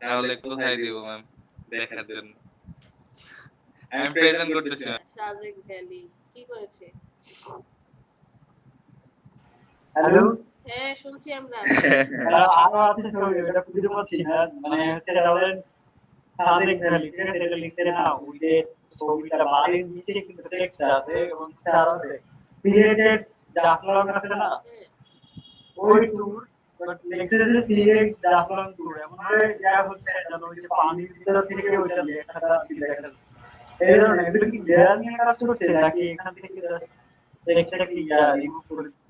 তাহলে কোথায় দিব ম্যাম দেখার জন্য? আমি প্রেজেন্ট করতেছি ম্যাম। সাজেক ভ্যালি কি করেছে? হ্যালো। হ্যাঁ শুনছি আমরা। আরো আছে ছবি, ওটা খুঁজে পাচ্ছি না। মানে হচ্ছে এটা বলেন সাদেক ভ্যালি, ঠিক আছে? এটা লিখছে না ওই যে ছবিটা বাড়ির নিচে কিন্তু টেক্সট আছে এবং চার আছে সিলেটেড জাফলং আছে না, হ্যাঁ ওই ট্যুর বাট লিখছে যে সিলেট জাফলং ট্যুর। এমন ভাবে দেয়া হচ্ছে যেন ওই যে পানির ভিতর থেকে ওইটা লেখাটা দেখা যাচ্ছে। এই ধরনের এগুলো কি লেয়ার নিয়ে কাজ করছে নাকি এখান থেকে জাস্ট টেক্সটটা কি রিমুভ করে দিচ্ছে?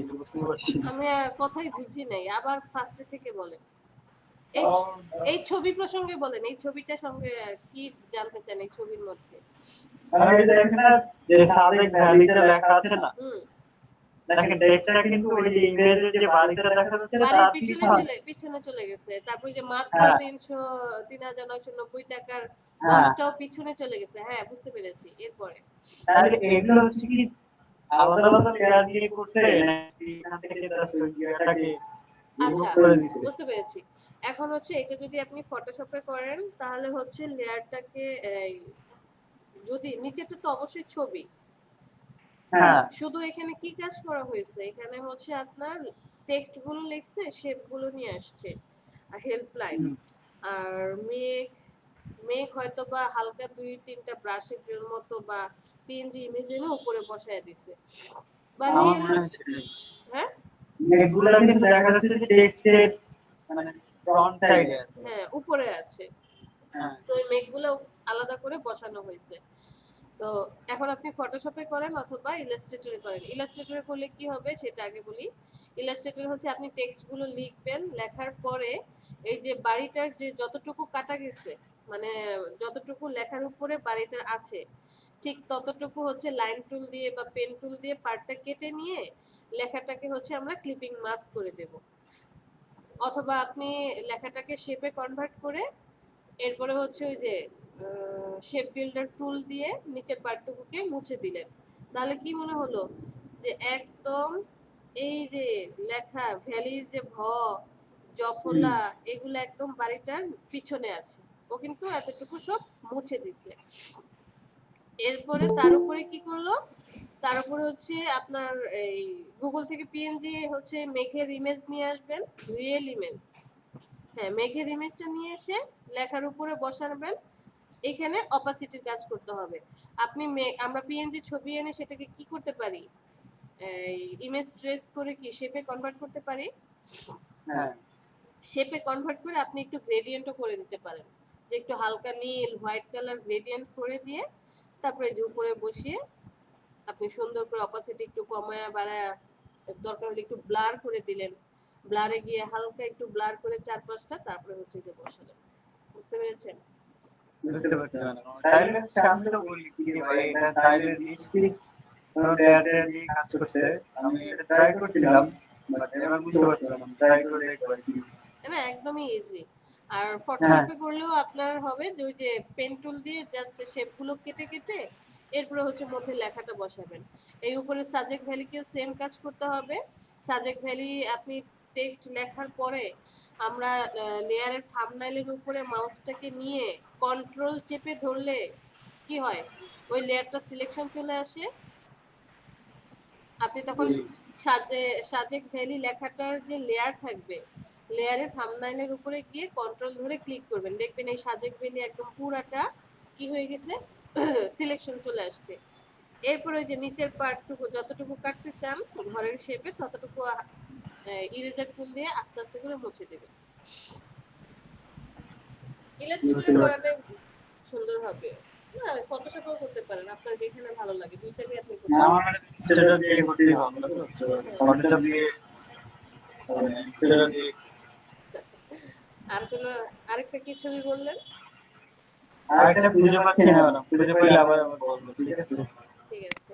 এটা বুঝতে পারছি না। আমি কথাই বুঝি নাই, আবার ফার্স্ট থেকে বলেন। এই এই ছবি প্রসঙ্গে বলেন, এই ছবিটার সঙ্গে কি জানতে চান এই ছবির মধ্যে? মানে এই যে এখানে যে সাদেক ভ্যালিটা লেখা আছে না, দেখেন টেক্সটটা কিন্তু ওই যে ইমেজের যে বাড়িটা দেখা যাচ্ছে বাড়ির তার পিছনে চলে গেছে। তারপর যে মাত্র ৩,৯৯০ টাকার লঞ্চটাও পিছনে চলে গেছে। হ্যাঁ বুঝতে পেরেছি। এরপরে তাহলে এগুলো হচ্ছে কি আলাদা আলাদা লেয়ার দিয়ে করছে নাকি এখান থেকে জাস্ট ওই লেয়ারটাকে রিমুভ করে দিচ্ছে? বুঝতে পেরেছি। এখন হচ্ছে এটা যদি আপনি ফটোশপে করেন তাহলে হচ্ছে লেয়ারটাকে যদি নিচেরটা তো অবশ্যই ছবি, শুধু এখানে কি কাজ করা হয়েছে, এখানে হচ্ছে আপনার টেক্সট গুলো লিখছে, শেপ গুলো নিয়ে আসছে আর হেল্পলাইন আর মেঘ মেঘ হয়তো বা হালকা ২-৩টা ব্রাশের মতো বা পিএনজি ইমেজ এনে উপরে বসায় দিছে বা হ্যাঁ এগুলো কিন্তু দেখা যাচ্ছে যে টেক্সটের মানে ফ্রন্ট সাইডে আছে। হ্যাঁ উপরে আছে। সো এই মেঘগুলো আলাদা করে বসানো হয়েছে। তো এখন আপনি ফটোশপে করেন অথবা ইলাস্ট্রেটরে করেন। ইলাস্ট্রেটরে করলে কি হবে সেটা আগে বলি। ইলাস্ট্রেটর হচ্ছে আপনি টেক্সটগুলো লিখবেন, লেখার পরে এই যে বাড়িটার যে যতটুকু কাটা গেছে, মানে যতটুকু লেখার উপরে বাড়িটার আছে ঠিক ততটুকু হচ্ছে লাইন টুল দিয়ে বা পেন টুল দিয়ে পার্টটা কেটে নিয়ে লেখাটাকে হচ্ছে আমরা ক্লিপিং মাস্ক করে দেব। অথবা আপনি লেখাটাকে শেপে কনভার্ট করে এরপরে হচ্ছে ওই যে শেপ বিল্ডার টুল দিয়ে নিচের পার্টটুকুকে মুছে দিলেন। তাহলে কি মনে হলো যে একদম এই যে লেখা ভ্যালির যে জফলা এগুলো একদম বাড়িটার পিছনে আছে, ও কিন্তু এতটুকু সব মুছে দিছে। এরপরে তার উপরে কি করলো, তার উপরে হচ্ছে আপনার এই গুগল থেকে পিএনজি হচ্ছে মেঘের ইমেজ নিয়ে আসবেন, রিয়েল ইমেজ। হ্যাঁ মেঘের ইমেজটা নিয়ে এসে লেখার উপরে বসাবেন। এখানে অপাসিটির কাজ করতে হবে। আপনি আমরা পিএনজি ছবি এনে সেটাকে কি করতে পারি, এই ইমেজ ট্রেস করে কি শেপে কনভার্ট করতে পারি। হ্যাঁ শেপে কনভার্ট করে আপনি একটু গ্রেডিয়েন্টও করে দিতে পারেন, যে একটু হালকা নীল হোয়াইট কালার গ্রেডিয়েন্ট করে দিয়ে তারপরে যে উপরে বসিয়ে আপনি সুন্দর করে অপাসিটি একটু কমায়া বাড়ায়া দরকার হলে একটু ব্লার করে দিলেন, ব্লারে গিয়ে হালকা একটু ব্লার করে ৪-৫টা তারপরে হচ্ছে যে বসালেন। বুঝতে পেরেছেন? বুঝতে পারছি। তাইলে আমি তো বলি কি ভাই এটা তাইলে নিশ্চিত কোনো লেয়ারে দিয়ে কাজ করছে। আমি এটা ট্রাই করছিলাম বাট এবার বুঝতে পারছিলাম না। ট্রাই করে দেখব আর কি। না একদমই ইজি। আর ফটোশপে করলেও আপনার হবে যে ওই যে পেন টুল দিয়ে জাস্ট শেপগুলো কেটে কেটে এরপরে হচ্ছে মধ্যে লেখাটা বসাবেন। এই উপরে সাজেক ভ্যালিকেও সেম কাজ করতে হবে। সাজেক ভ্যালি আপনি টেক্সট লেখার পরে আমরা লেয়ারের থাম্বনেইলের উপরে মাউসটাকে নিয়ে কন্ট্রোল চেপে ধরলে কি হয়, ওই লেয়ারটা সিলেকশন চলে আসে। আপনি তখন সাজেক ভ্যালি লেখাটার যে লেয়ার থাকবে, লেয়ারের থাম্বনেইলের উপরে গিয়ে কন্ট্রোল ধরে ক্লিক করবেন, দেখবেন এই সাজেক ভ্যালি একদম পুরাটা কি হয়ে গেছে, সিলেকশন চলে আসছে। এরপরে ওই যে নিচের পার্টটুকু যতটুকু কাটতে চান ঘরের শেপে ততটুকু ইরেজার টুল দিয়ে আস্তে আস্তে করে মুছে দেবেন। ইলাস্ট্রেটরে করাটাই সুন্দর হবে। না ফটোশপেও করতে পারেন, আপনার যেখানে ভালো লাগে দুইটাকে আপনি করতে পারেন। আমার সেটা দিয়ে করতেই ভালো তো ফটোশপ দিয়ে সেটা দিয়ে আর কোনো আরেকটা কি ছবি বললেন? আরেকটা খুঁজে পাচ্ছি না ম্যাডাম, খুঁজে পেলে আবার আমার বলবো, ঠিক আছে? ঠিক আছে।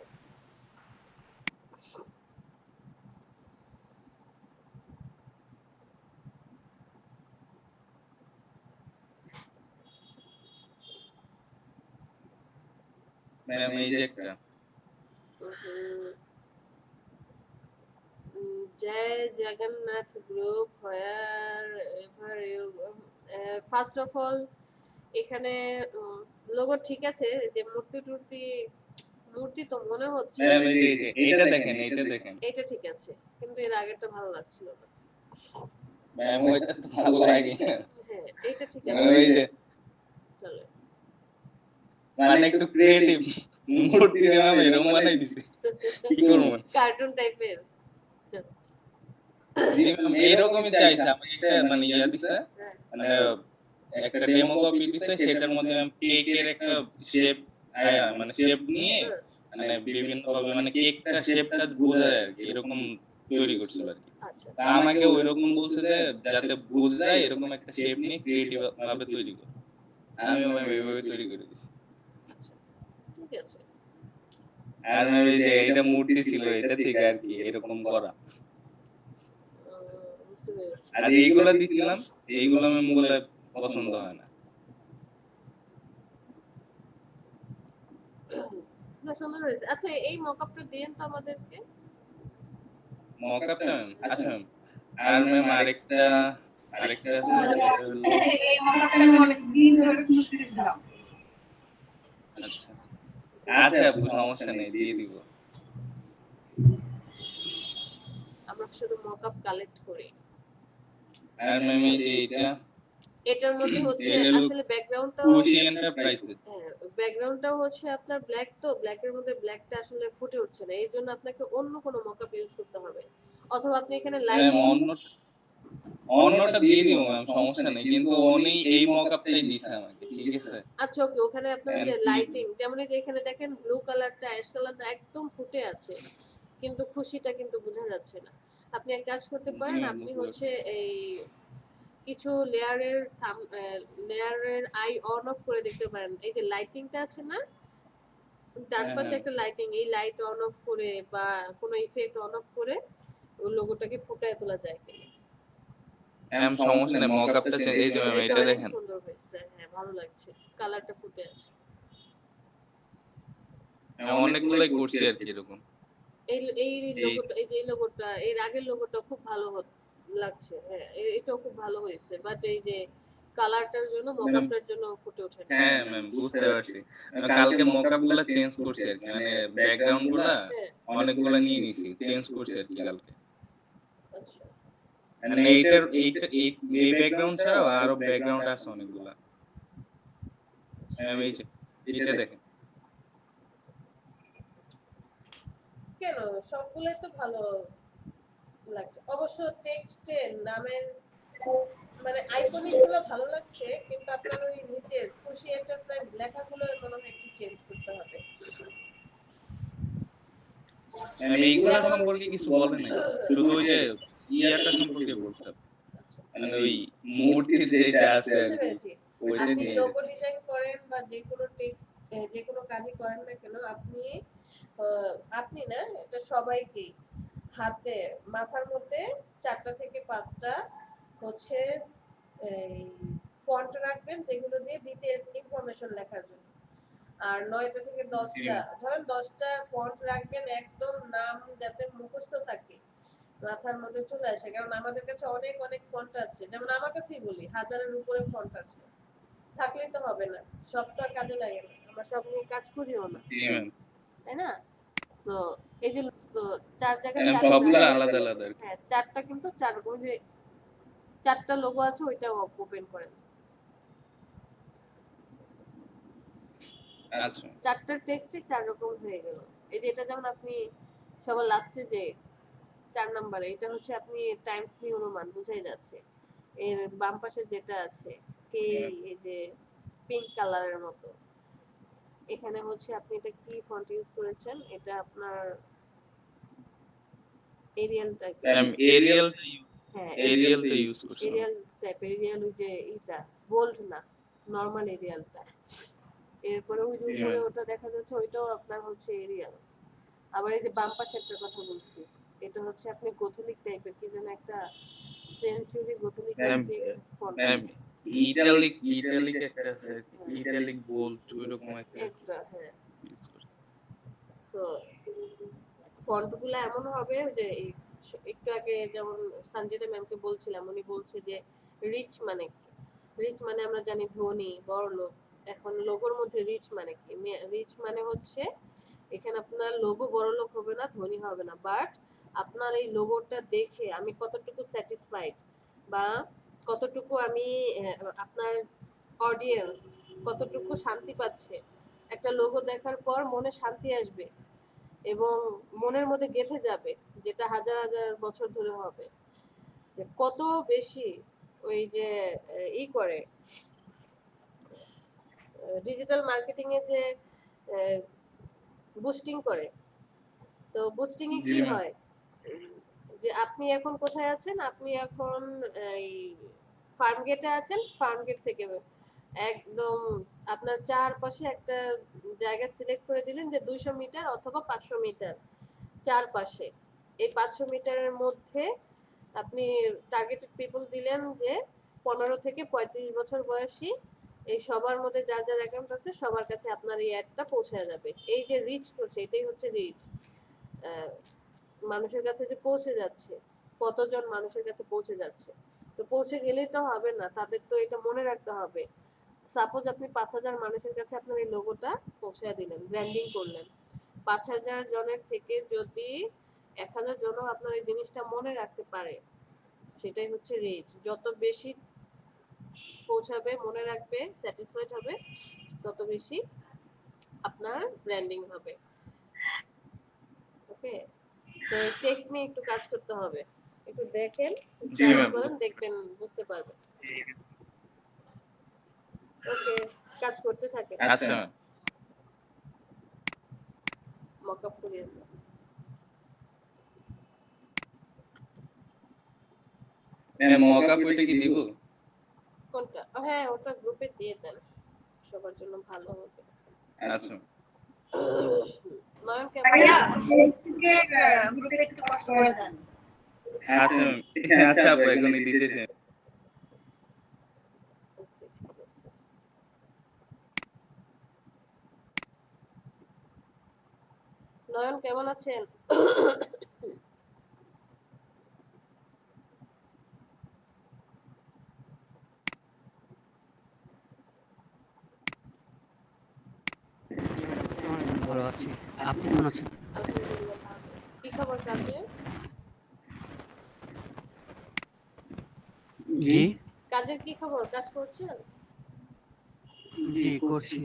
ম্যাম এই যে একটা Jay Jagannath group wherever you first of all এখানে লোগো ঠিক আছে, যে মূর্তি তো মনে হচ্ছে ম্যাম এই যে এইটা দেখেন, এইটা দেখেন এটা ঠিক আছে, কিন্তু এর আগেরটা ভালো লাগছিল না। ম্যাম, ওইটা তো ভালো লাগে। হ্যাঁ এটা ঠিক মানে আছে, ওই যে চলে। মানে একটু ক্রিয়েটিভ মূর্তি রে ম্যাম এরকম বানাই দিছে, কি করবো? কার্টুন টাইপের। জি ম্যাম, এইরকমই চাইছে আমাকে একটা মানে ইয়া দিছে, মানে একটা ডেমো কপি দিছে, সেটার মধ্যে ম্যাম কেকের একটা শেপ, মানে শেপ নিয়ে মানে বিভিন্ন ভাবে মানে কেকটা শেপটা বোঝা যায় আর কি, এরকম তৈরি করছিল আর কি। আচ্ছা তা আমাকে ওইরকম বলছে যে যাতে বোঝা যায় এরকম একটা শেপ নিয়ে ক্রিয়েটিভ ভাবে তৈরি কর। আমিও ম্যাম এইভাবে তৈরি করে দিছি। আচ্ছা ঠিক আছে। আর ম্যাম এই যে এটা মূর্তি ছিল, এটা থেকে আর কি এরকম করা। বুঝতে পেরেছি। আর এইগুলা দিছিলাম, এইগুলা ম্যাম বলে পছন্দ হয় না। না সুন্দর হয়েছে। আচ্ছা এই মকআপটা দিয়েন তো আমাদেরকে। মকআপটা ম্যাম, আচ্ছা ম্যাম। আর ম্যাম আরেকটা আছে, সেটা হলো এই মকআপটা আমি অনেক দিন ধরে খুঁজতেছিলাম। আচ্ছা আচ্ছা আপু, সমস্যা নেই, দিয়ে দিব। আমরা শুধু মকআপ কালেক্ট করি। আর ম্যাম এই যে এটা, এটার মধ্যে হচ্ছে এটা হলো আসলে ব্যাকগ্রাউন্ডটা, খুশি এন্টারপ্রাইজেস। হ্যাঁ ব্যাকগ্রাউন্ডটাও হচ্ছে আপনার ব্ল্যাক, তো ব্ল্যাকের মধ্যে ব্ল্যাকটা আসলে ফুটে উঠছে না, এই জন্য আপনাকে অন্য কোনো মকআপ ইউজ করতে হবে, অথবা আপনি এখানে ম্যাম লাইটিং। অন্যটা দিয়ে দিব ম্যাম, সমস্যা নেই, কিন্তু উনি এই মকআপটাই দিছে আমাকে, ঠিক আছে? আচ্ছা ওকে, ওখানে আপনার যে লাইটিং, যেমন এই যে এখানে দেখেন ব্লু কালারটা অ্যাশ কালারটা একদম ফুটে আছে, কিন্তু খুশিটা কিন্তু বোঝা যাচ্ছে না। আপনি এক কাজ করতে পারেন, আপনি হচ্ছে এই কিছু লেয়ারের আই অন অফ করে দেখতে পারেন, এই যে লাইটিংটা আছে না, ডান পাশে একটা লাইটিং, এই লাইট অন অফ করে বা কোনো ইফেক্ট অন অফ করে ওই লোগোটাকে ফুটায় তোলা যায় কিনা। ম্যাম সমস্যা নেই, মকআপটা চেঞ্জ, এই যে ম্যাম এটা এটা অনেক দেখেন, সুন্দর হয়েছে, হ্যাঁ ভালো লাগছে, কালারটা ফুটে আছে। ম্যাম অনেকগুলাই করছি আর কি এরকম। এই এই লোগোটা, এই যে এই লোগোটা, এর আগের লোগোটা খুব ভালো লাগছে, হ্যাঁ এটাও খুব ভালো হয়েছে, বাট এই যে কালারটার জন্য মকআপটার জন্য ফুটে ওঠে না। হ্যাঁ ম্যাম বুঝতে পারছি, কালকে মকআপ গুলা চেঞ্জ করছি আর কি, মানে ব্যাকগ্রাউন্ড গুলা হ্যাঁ অনেকগুলা নিয়ে নিছি, চেঞ্জ করছি আর কি কালকে। আচ্ছা মানে এই ব্যাকগ্রাউন্ড ছাড়াও আরো ব্যাকগ্রাউন্ড আছে অনেকগুলা। ম্যাম এই যে এটা দেখেন, কেন সবগুলোই তো ভালো লাগছে, অবশ্য টেক্সটের নামের মানে আইকনিক গুলো ভালো লাগছে, কিন্তু আপনার ওই নিচের খুশি এন্টারপ্রাইজ লেখাগুলো মনে হয় একটু চেঞ্জ করতে হবে। ম্যাম এইগুলা সম্পর্কে কিছু বলে নাই, শুধু ওই যে ইয়াটা সম্পর্কে বলতে হবে, মানে ওই মূর্তির যেটা আছে আর বুঝতে কি, পেরেছি। ওইটা আপনি নিয়ে। লোগো ডিজাইন করেন বা যে কোনো টেক্সট, যে কোনো কাজই করেন না কেন, আপনি না, এটা সবাইকেই হাতে মাথার মধ্যে 4টা থেকে 5টা হচ্ছে এই ফন্ট রাখবেন, যেগুলো দিয়ে ডিটেইলস ইনফরমেশন লেখার জন্য। আর 9টা থেকে 10টা, ধরেন 10টা ফন্ট রাখবেন, একদম নাম যাতে মুখস্থ থাকে, মাথার মধ্যে চলে আসে, কারণ আমাদের কাছে অনেক অনেক ফন্ট আছে, যেমন আমার কাছেই বলি 1000-এর উপরে ফন্ট আছে, থাকলেই তো হবে না, সব তো আর কাজে লাগে না, আমরা সব নিয়ে কাজ করিও না, জি ম্যাম, তাই না? তো এই যে তো 4 জায়গায় ম্যাম 4টা, সবগুলো আলাদা আলাদা আর কি। হ্যাঁ 4টা কিন্তু 4 ওই যে 4টা লোগো আছে, ওইটা ওপেন করেন। আচ্ছা 4টার টেক্সটই 4 রকম হয়ে গেল। এই যে এটা যেমন আপনি সবার লাস্টে যে 4 নম্বরে, এটা হচ্ছে আপনি টাইমস নিউ রোমান বুঝাই যাচ্ছে। এর বাম পাশে যেটা আছে কে, এই যে পিঙ্ক কালারের মতো, এখানে হচ্ছে আপনি এটা কি ফন্ট ইউজ করেছেন, এটা আপনার এরিয়াল টাইপের। ম্যাম এরিয়াল, হ্যাঁ এরিয়ালটা ইউজ করছি ম্যাম। এরিয়াল টাইপের, এরিয়াল ওই যে এটা বোল্ড না, নরমাল এরিয়ালটা। এরপরে ওই যে উপরে ওটা দেখা যাচ্ছে, ওইটাও আপনার হচ্ছে এরিয়াল। আবার এই যে বাম পাশেরটার কথা বলছি, এটা হচ্ছে আপনি গোথলিক টাইপের, কি যেন একটা সেঞ্চুরি গোথলিক টাইপের ফন্ট ম্যাম ইটালিক একটা আছে, ইটালিক বোল্ড ওইরকম একটা একটা, হ্যাঁ। ইউজ করছি। তো ফন্টগুলো এমন হবে যে একটু আগে যেমন সঞ্জিতা ম্যামকে বলছিলাম, উনি বলছে যে রিচ মানে কি, রিচ মানে আমরা জানি ধনী, বড়লোক। এখন লোগোর মধ্যে রিচ মানে কি? রিচ মানে হচ্ছে এখানে আপনার লোগো বড়লোক হবে না, ধনী হবে না, বাট আপনার এই লোগোটা দেখে আমি কতটুকু স্যাটিসফাইড, বা কতটুকু আমি আপনার অডিয়েন্স কতটুকু শান্তি পাচ্ছে। একটা লোগো দেখার পর মনে শান্তি আসবে এবং মনের মধ্যে গেঁথে যাবে, যেটা হাজার হাজার বছর ধরে হবে। যে কত বেশি ওই যে করে ডিজিটাল মার্কেটিং এ যে বুস্টিং করে, তো বুস্টিং এ জি কি ম্যাম। হয়, যে আপনি এখন কোথায় আছেন, আপনি এখন এই ফার্ম গেটে আছেন, ফার্ম গেট থেকে একদম আপনার চারপাশে একটা জায়গা সিলেক্ট করে দিলেন যে 200 মিটার অথবা 500 মিটার চারপাশে। এই 500 মিটারের মধ্যে আপনি টার্গেটেড পিপল দিলেন যে 15 থেকে 35 বছর বয়সী, এই সবার মধ্যে যার যার অ্যাকাউন্ট আছে সবার কাছে আপনার এই অ্যাডটা পৌঁছে যাবে। এই যে রিচ করছে, এটাই হচ্ছে রিচ। মানুষের কাছে যে পৌঁছে যাচ্ছে, কতজন মানুষের কাছে পৌঁছে যাচ্ছে। তো পৌঁছে গেলেই তো হবে না, তাদের তো এটা মনে রাখতে হবে। সাপোজ আপনি 5,000 মানুষের কাছে আপনার এই লোগোটা পৌঁছে দিলেন, ব্র্যান্ডিং করলেন। 5,000 জনের থেকে যদি 1,000 জনও আপনার এই জিনিসটা মনে রাখতে পারে, সেটাই হচ্ছে রিচ। যত বেশি পৌঁছাবে, মনে রাখবে, স্যাটিসফাইড হবে, তত বেশি আপনার ব্র্যান্ডিং হবে। ওকে, তো এই টেক্সট নিয়ে একটু কাজ করতে হবে। একটু দেখেন, জি স্টাডি ম্যাম। করেন, দেখবেন, বুঝতে পারবেন। ওকে, কাজ করতে থাকেন। আচ্ছা ম্যাম। মকআপ করিয়ে দেন। ম্যাম মকআপ ওইটা কি দিব? কোনটা? হ্যাঁ, ওটা গ্রুপে দিয়ে দেন, সবার জন্য ভালো হবে। আচ্ছা নয়ন কেমন ভাইয়া আছে? ফেসবুকের গ্রুপে একটু পোস্ট করে দেন। আচ্ছা ম্যাম। আচ্ছা আপু এখনই দিতেছি। ওকে, ঠিক আছে। নয়ন কেমন আছেন? ভালো আছি। আপনি কেমন আছেন? আলহামদুলিল্লাহ ভালো। কি খবর কাজের? জি, কাজের কি খবর? কাজ করছেন? জি করছি।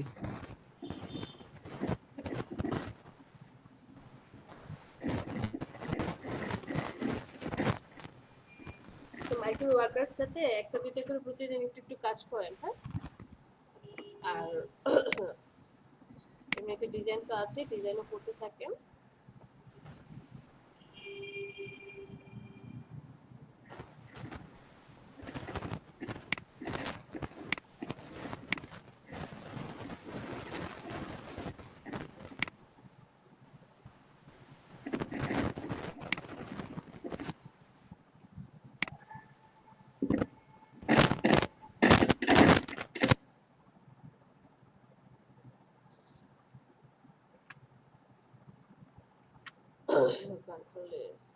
তো মাইক্রো ওয়ার্কার্সটাতে একটা দুইটা করে প্রতিদিন একটু একটু কাজ করেন, হ্যাঁ? আর এমনিতে ডিজাইন তো আছে, ডিজাইনও করতে থাকেন। Control S.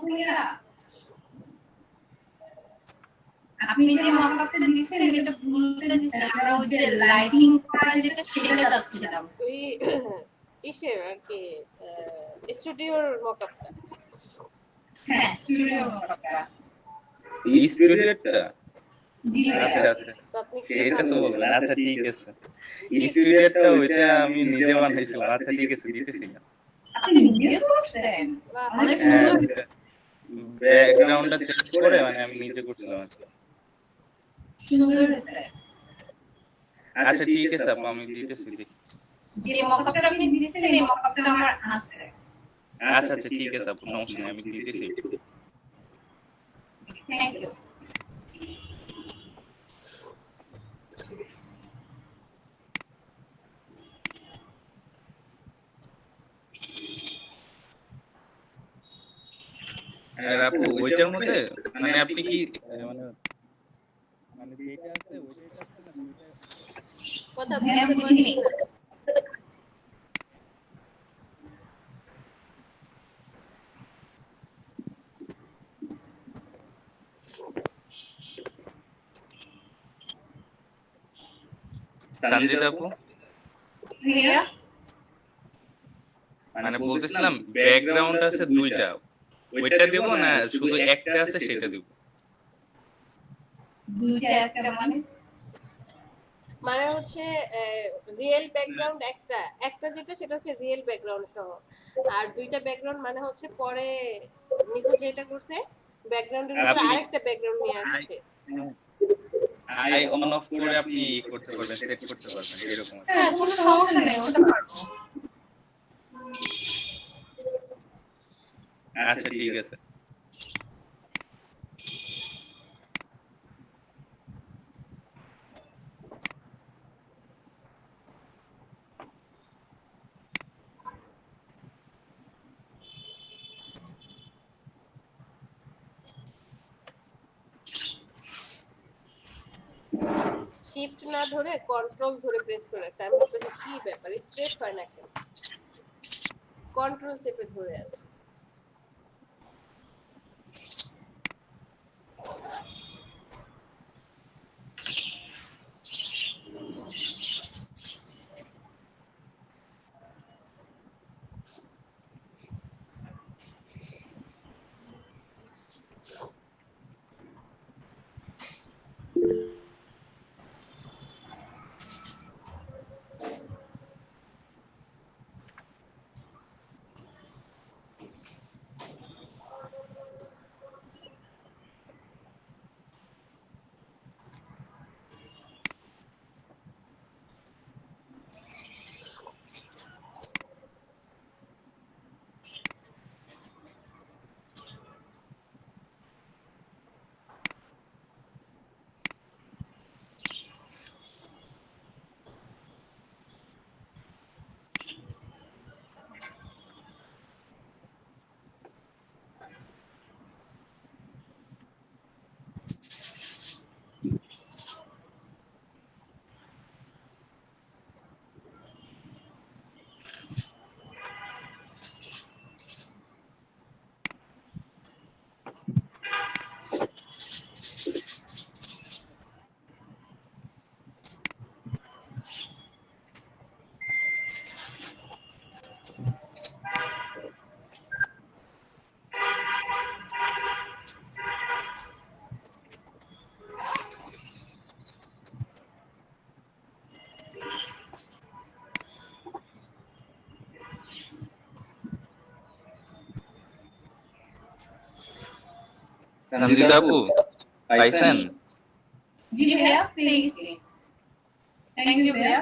ভাইয়া আপনি যে মকআপটা দিছেন এটা ভুলতে দিছেন আমরা ওই যে লাইটিং করা যেটা সেটা যাচ্ছিলাম ওই ইসের আর কি স্টুডিওর মকআপটা। হ্যাঁ স্টুডিও মকআপটা স্টুডিওটা জি আচ্ছা ভাইয়া আচ্ছা তো আপনি কি সেটা তো ভাবলেন? বলবেন আচ্ছা ঠিক আছে স্টুডিওটা ওইটা আমি নিজে বানাইছিলাম আচ্ছা ঠিক আছে দিতেছি না আপনি নিজে করছেন বাহ, অনেক হ্যাঁ সুন্দর ব্যাকগ্রাউন্ডটা চেঞ্জ করে মানে আমি নিজে করছিলাম আর কি। সুন্দর হয়েছে আচ্ছা ঠিক আছে আপু আমি দিতেছি দেখি যে মকআপটা আপনি দিয়েছেন এই মকআপটা আমার আছে আচ্ছা আচ্ছা ঠিক আছে আপু সমস্যা নেই আমি দিতেছি থ্যাংক ইউ আর আপু ওইটার মধ্যে মানে আপনি কি মানে মানে যেটা আছে ওইটাই আছে না দুইটা কথা হ্যাঁ বুঝতে বুঝিনি পারছি না। সঞ্জিত আপু ভাইয়া মানে বলতেছিলাম ব্যাকগ্রাউন্ড আছে দুইটা ওইটা দেব না শুধু একটা আছে সেটা দেব দুইটা একটা মানে মানে হচ্ছে রিয়েল ব্যাকগ্রাউন্ড একটা একটা যেটা সেটা হচ্ছে রিয়েল ব্যাকগ্রাউন্ড সহ, আর দুইটা ব্যাকগ্রাউন্ড মানে হচ্ছে পরে নিকু যেটা করছে ব্যাকগ্রাউন্ডের উপরে আপনি- আরেকটা ব্যাকগ্রাউন্ড নিয়ে আসছে। আই অন অফ করে আপনি করতে পারবেন সেট করতে পারবেন এরকম আছে। হ্যাঁ কোনো সমস্যা নেই ওটা পারবো আচ্ছা ঠিক আছে শিফট না ধরে কন্ট্রোল ধরে প্রেস করে আছে। আমি বলতেছি কি ব্যাপার স্ট্রেট হয় না কেন? কন্ট্রোল চেপে ধরে আছে। সঞ্জিত আপু পাইছেন জি ভাইয়া পেয়ে গেছি থ্যাংক ইউ ভাইয়া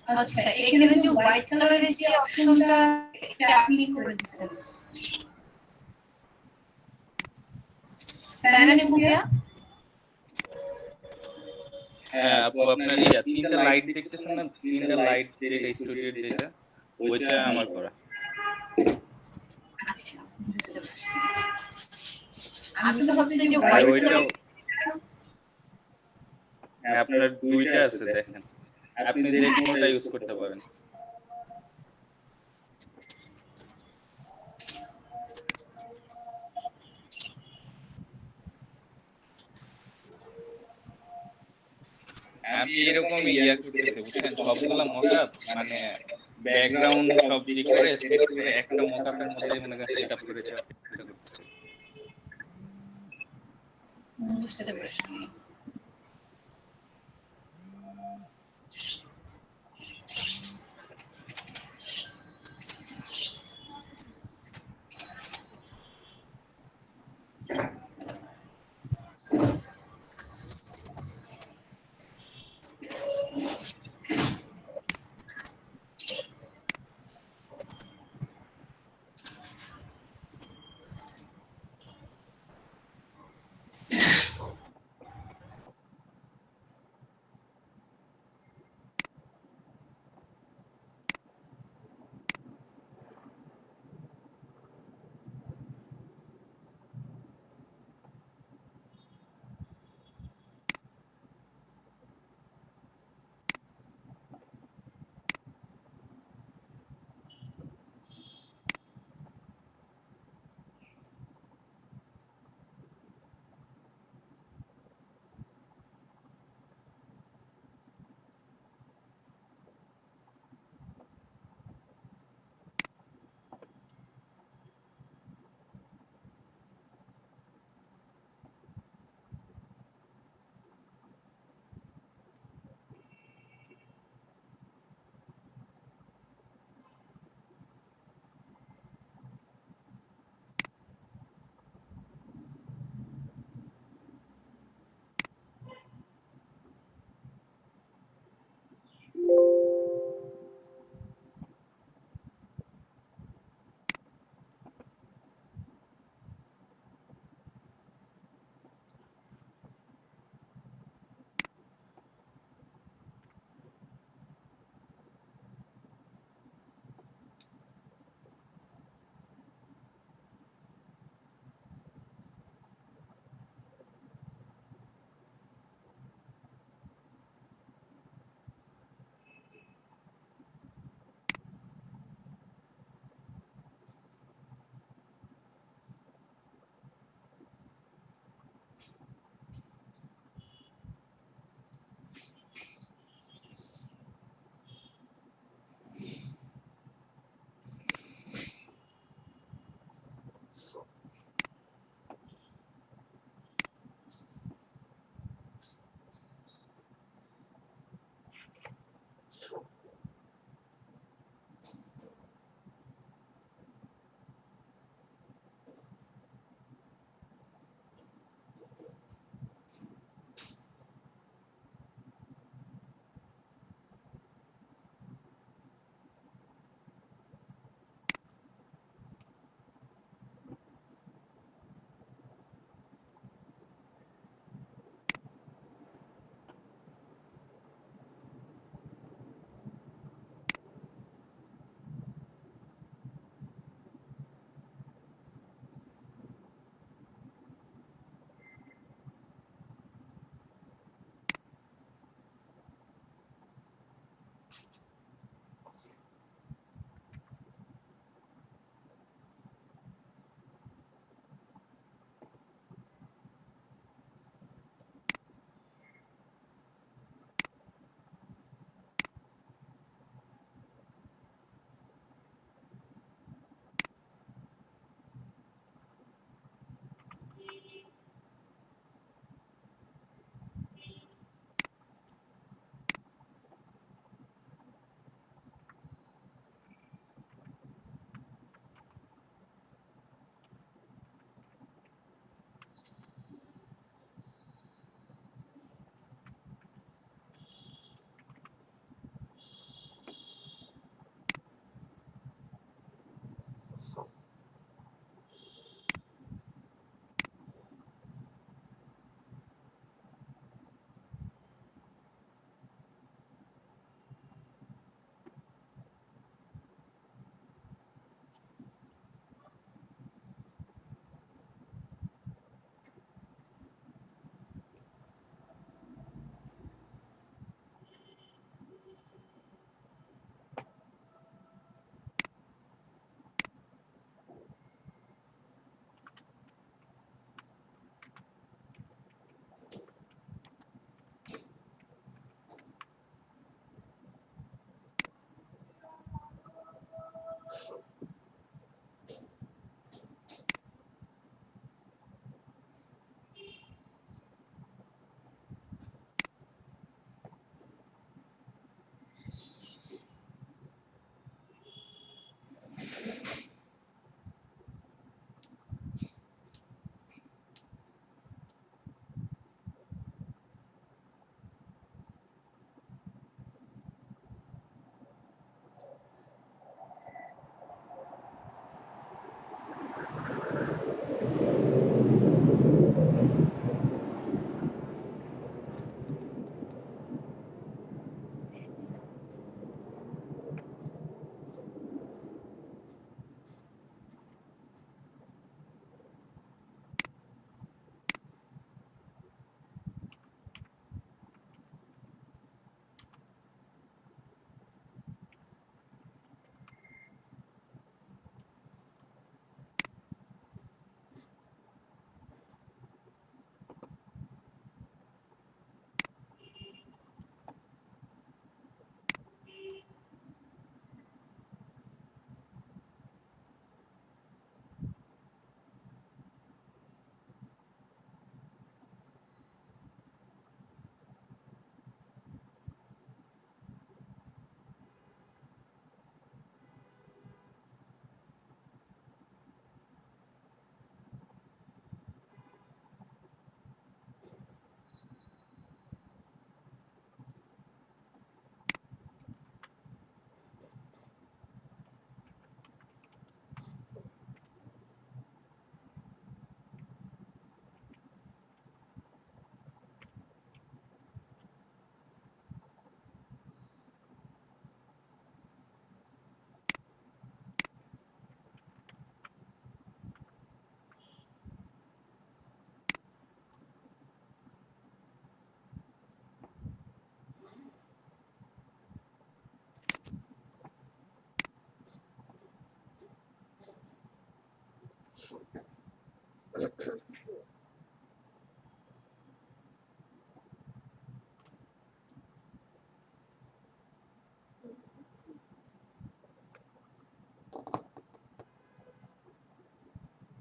আচ্ছা এখানে যে হোয়াইট কালারের যে অপশনটা এটা আপনি করে দিচ্ছেন তাই না ভাইয়া হ্যাঁ আপু আপনার তিনটা লাইট দেখতেছেন না, তিনটা লাইট যেটা স্টুডিওর যেটা ওইটা আমার করা। আচ্ছা বুঝতে পারছি আমি তো ভাবছি যে আর হোয়াইট ওইটা কালার আপনার দুইটা আছে দেখেন, আপনি যে কোনোটা ইউজ করতে পারেন। আমি এরকম ইয়া করতেছি বুঝছেন, সবগুলা মকআপ মানে ব্যাকগ্রাউন্ড সব ই করে সেট করে একটা মকআপের মধ্যে মনে করেন সেটআপ করে দেওয়ার চেষ্টা করতেছি। বুঝতে পারছি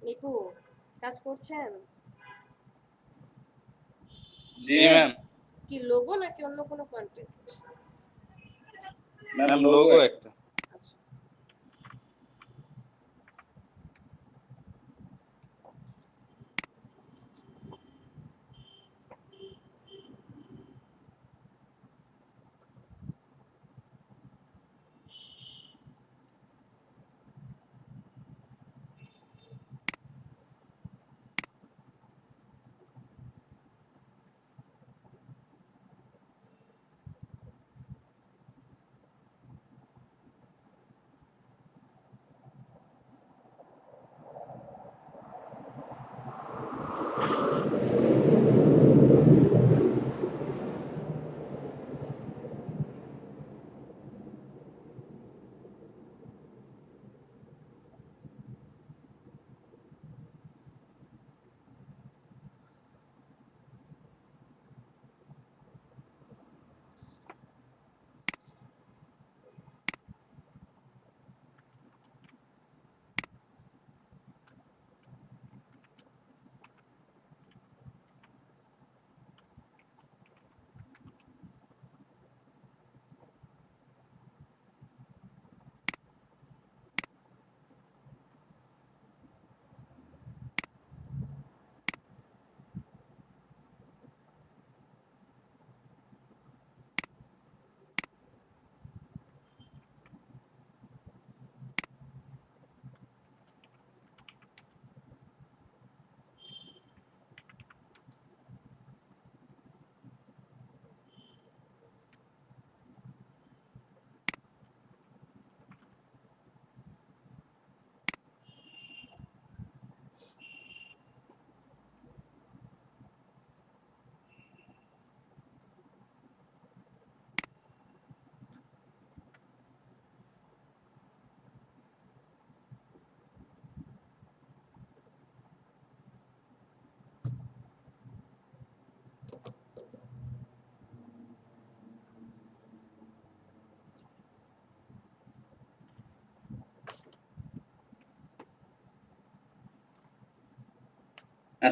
নিপু কাজ করছেন জি ম্যাম। কি লোগো নাকি অন্য কোনো কন্টেস্ট ম্যাম লোগো একটা। আচ্ছা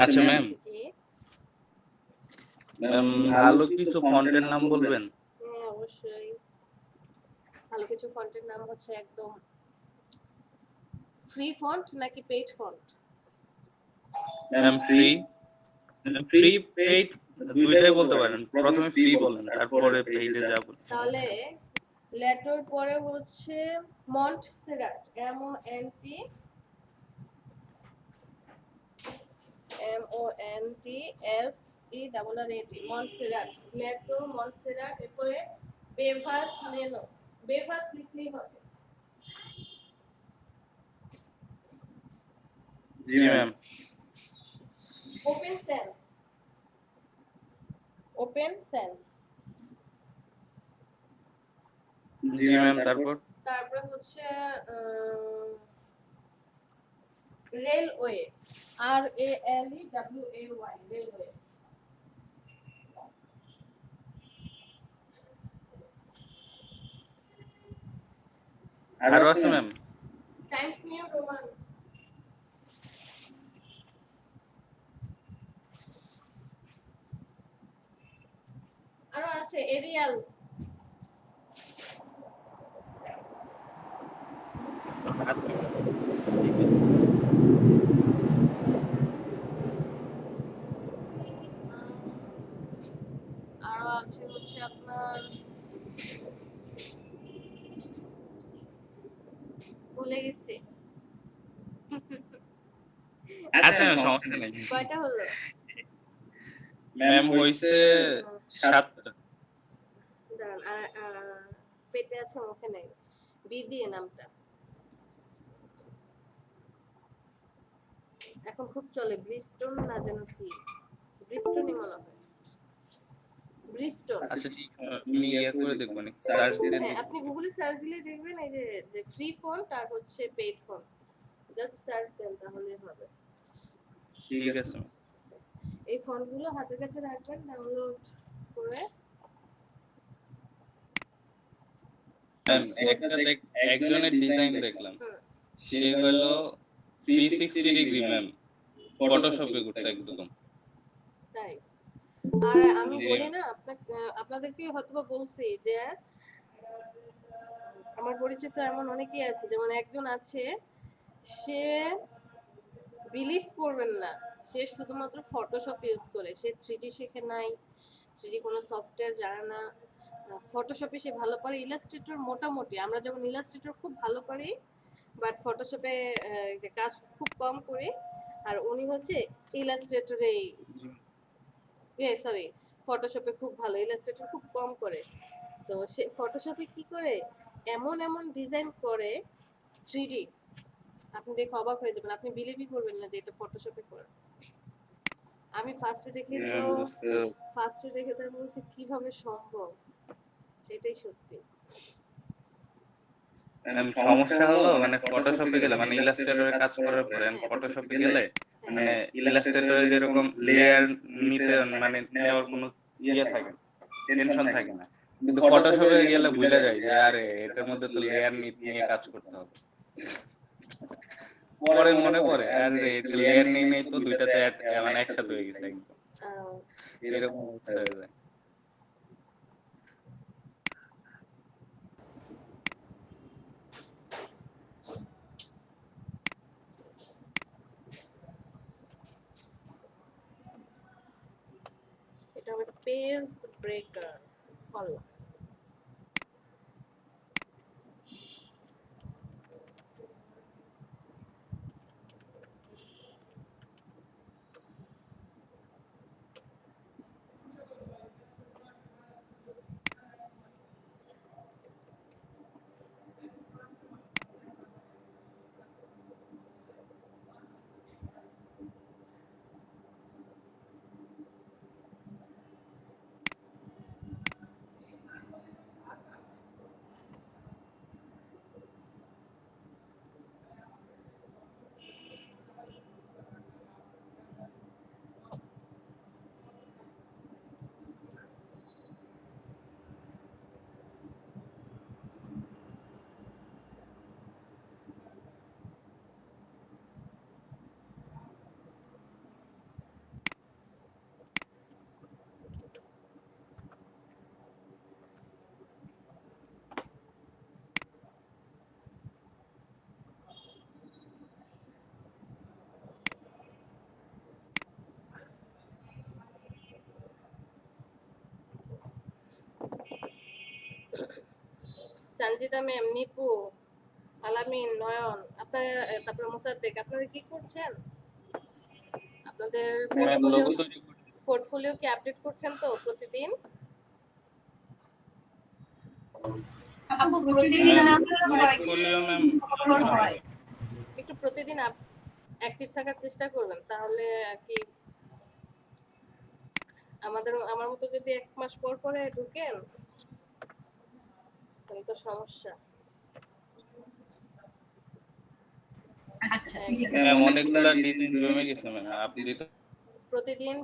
আচ্ছা ম্যাম। জি ম্যাম ভালো কিছু ফন্টের নাম বলবেন? হ্যাঁ অবশ্যই ভালো কিছু ফন্টের নাম হচ্ছে একদম ফ্রি ফন্ট নাকি paid font ma'am free, free paid দুইটাই বলতে পারেন। প্রথমে ফ্রি বলেন, তারপরে পেইডে যাব। তাহলে লেটার পরে হচ্ছে মন্টসেরাট MONTSERAT মন্টসেরাট লেটো মন্টসেরাট এরপরে বেভাস নেনো বেভাস লিখলেই হবে জি ম্যাম। ওপেন সেন্স জি ম্যাম। তারপর তারপরে হচ্ছে রেলওয়ে RALEWAY রেলওয়ে আরো আছে ম্যাম? টাইমস নিউ রোমান আরো আছে এরিয়াল আরো আছে হচ্ছে আপনার ভুলে গেছি আচ্ছা ম্যাম, সমস্যা নেই। কয়টা হলো ম্যাম হইছে 7টা। দাঁড়ান পেটে আছে মুখে নাই বি দিয়ে নামটা এখন খুব চলে ব্রিস্টন না যেন কি ব্রিস্টনই মনে হয় ব্রিস্টন আচ্ছা ঠিক আছে, আমি ইয়া করে দেখব নি, সার্চ দিয়ে হ্যাঁ দেখব। আপনি গুগলে সার্চ দিলে দেখবেন এই যে ফ্রি ফন্ট আর হচ্ছে পেইড ফন্ট জাস্ট সার্চ দেন তাহলেই হবে। ঠিক আছে ম্যাম। এই ফন্টগুলো হাতের কাছে রাখবেন, ডাউনলোড করে। একজনের ডিজাইন দেখলাম, হুম, সে হলো 360 ডিগ্রি ম্যাম, ফটোশপে করছে একদম। তাই। আর আমি জি বলি না আপনাদেরকে হয়তোবা বলছি যে আমার পরিচিত এমন অনেকেই আছে, যেমন একজন আছে, সে বিলিভ করবেন না, সে শুধুমাত্র ফটোশপ ইউজ করে, সে 3D শেখে নাই, 3D কোনো সফটওয়্যার জানে না, ফটোশপে সে ভালো পারে, ইলাস্ট্রেটর মোটামুটি, আমরা যেমন ইলাস্ট্রেটর খুব ভালো পারি বাট ফটোশপে যে কাজ খুব কম করি, আর উনি হচ্ছে ইলাস্ট্রেটরে, সরি, ফটোশপে খুব ভালো, ইলাস্ট্রেটর খুব কম করে। তো সে ফটোশপে কি করে, এমন এমন ডিজাইন করে 3D, আপনি দেখে অবাক হয়ে যাবেন, আপনি বিলিভই করবেন না যে এটা ফটোশপে করে। আমি ফার্স্টে দেখে তো আমি বলছি কিভাবে সম্ভব, এটাই সত্যি। সমস্যা হলো মানে ফটোশপে গেলে মানে ইলাস্ট্রেটরে কাজ করার পরে ফটোশপে গেলে মানে ইলাস্ট্রেটরে যেরকম লেয়ার নিতে মানে নেওয়ার কোনো ইয়ে থাকে না, টেনশন থাকে না, কিন্তু ফটোশপে গেলে ভুলে যায় যে আরে এটার মধ্যে তো লেয়ার নিয়ে কাজ করতে হবে। পরে মনে পড়ে আরে এটা লেয়ার নেই তো দুইটাতে মানে একসাথে হয়ে গেছে একদম, আহ, এরকম অবস্থা হয়ে যায়। এটা হবে পেজ ব্রেকার করলাম। সঞ্জিতা ম্যাম, নিপু, আলামিন, নয়ন, আপনারা, তারপরে মোসাদ্দেক, আপনারা কি করছেন? আপনাদের লোগো তৈরি পোর্টফোলিও কি আপডেট করছেন তো প্রতিদিন? আপু প্রতিদিন না হয়, পোর্টফোলিও ম্যাম খবর হয়। একটু প্রতিদিন অ্যাক্টিভ থাকার চেষ্টা করবেন, তাহলে আর কি আমার মতো যদি 1 মাস পর পরে ঢুকেন তাহলে তো সমস্যা। আচ্ছা ঠিক আছে। ম্যাম অনেকগুলা ডিজাইন জমে গেছে ম্যাম, আপনি তো প্রতিদিন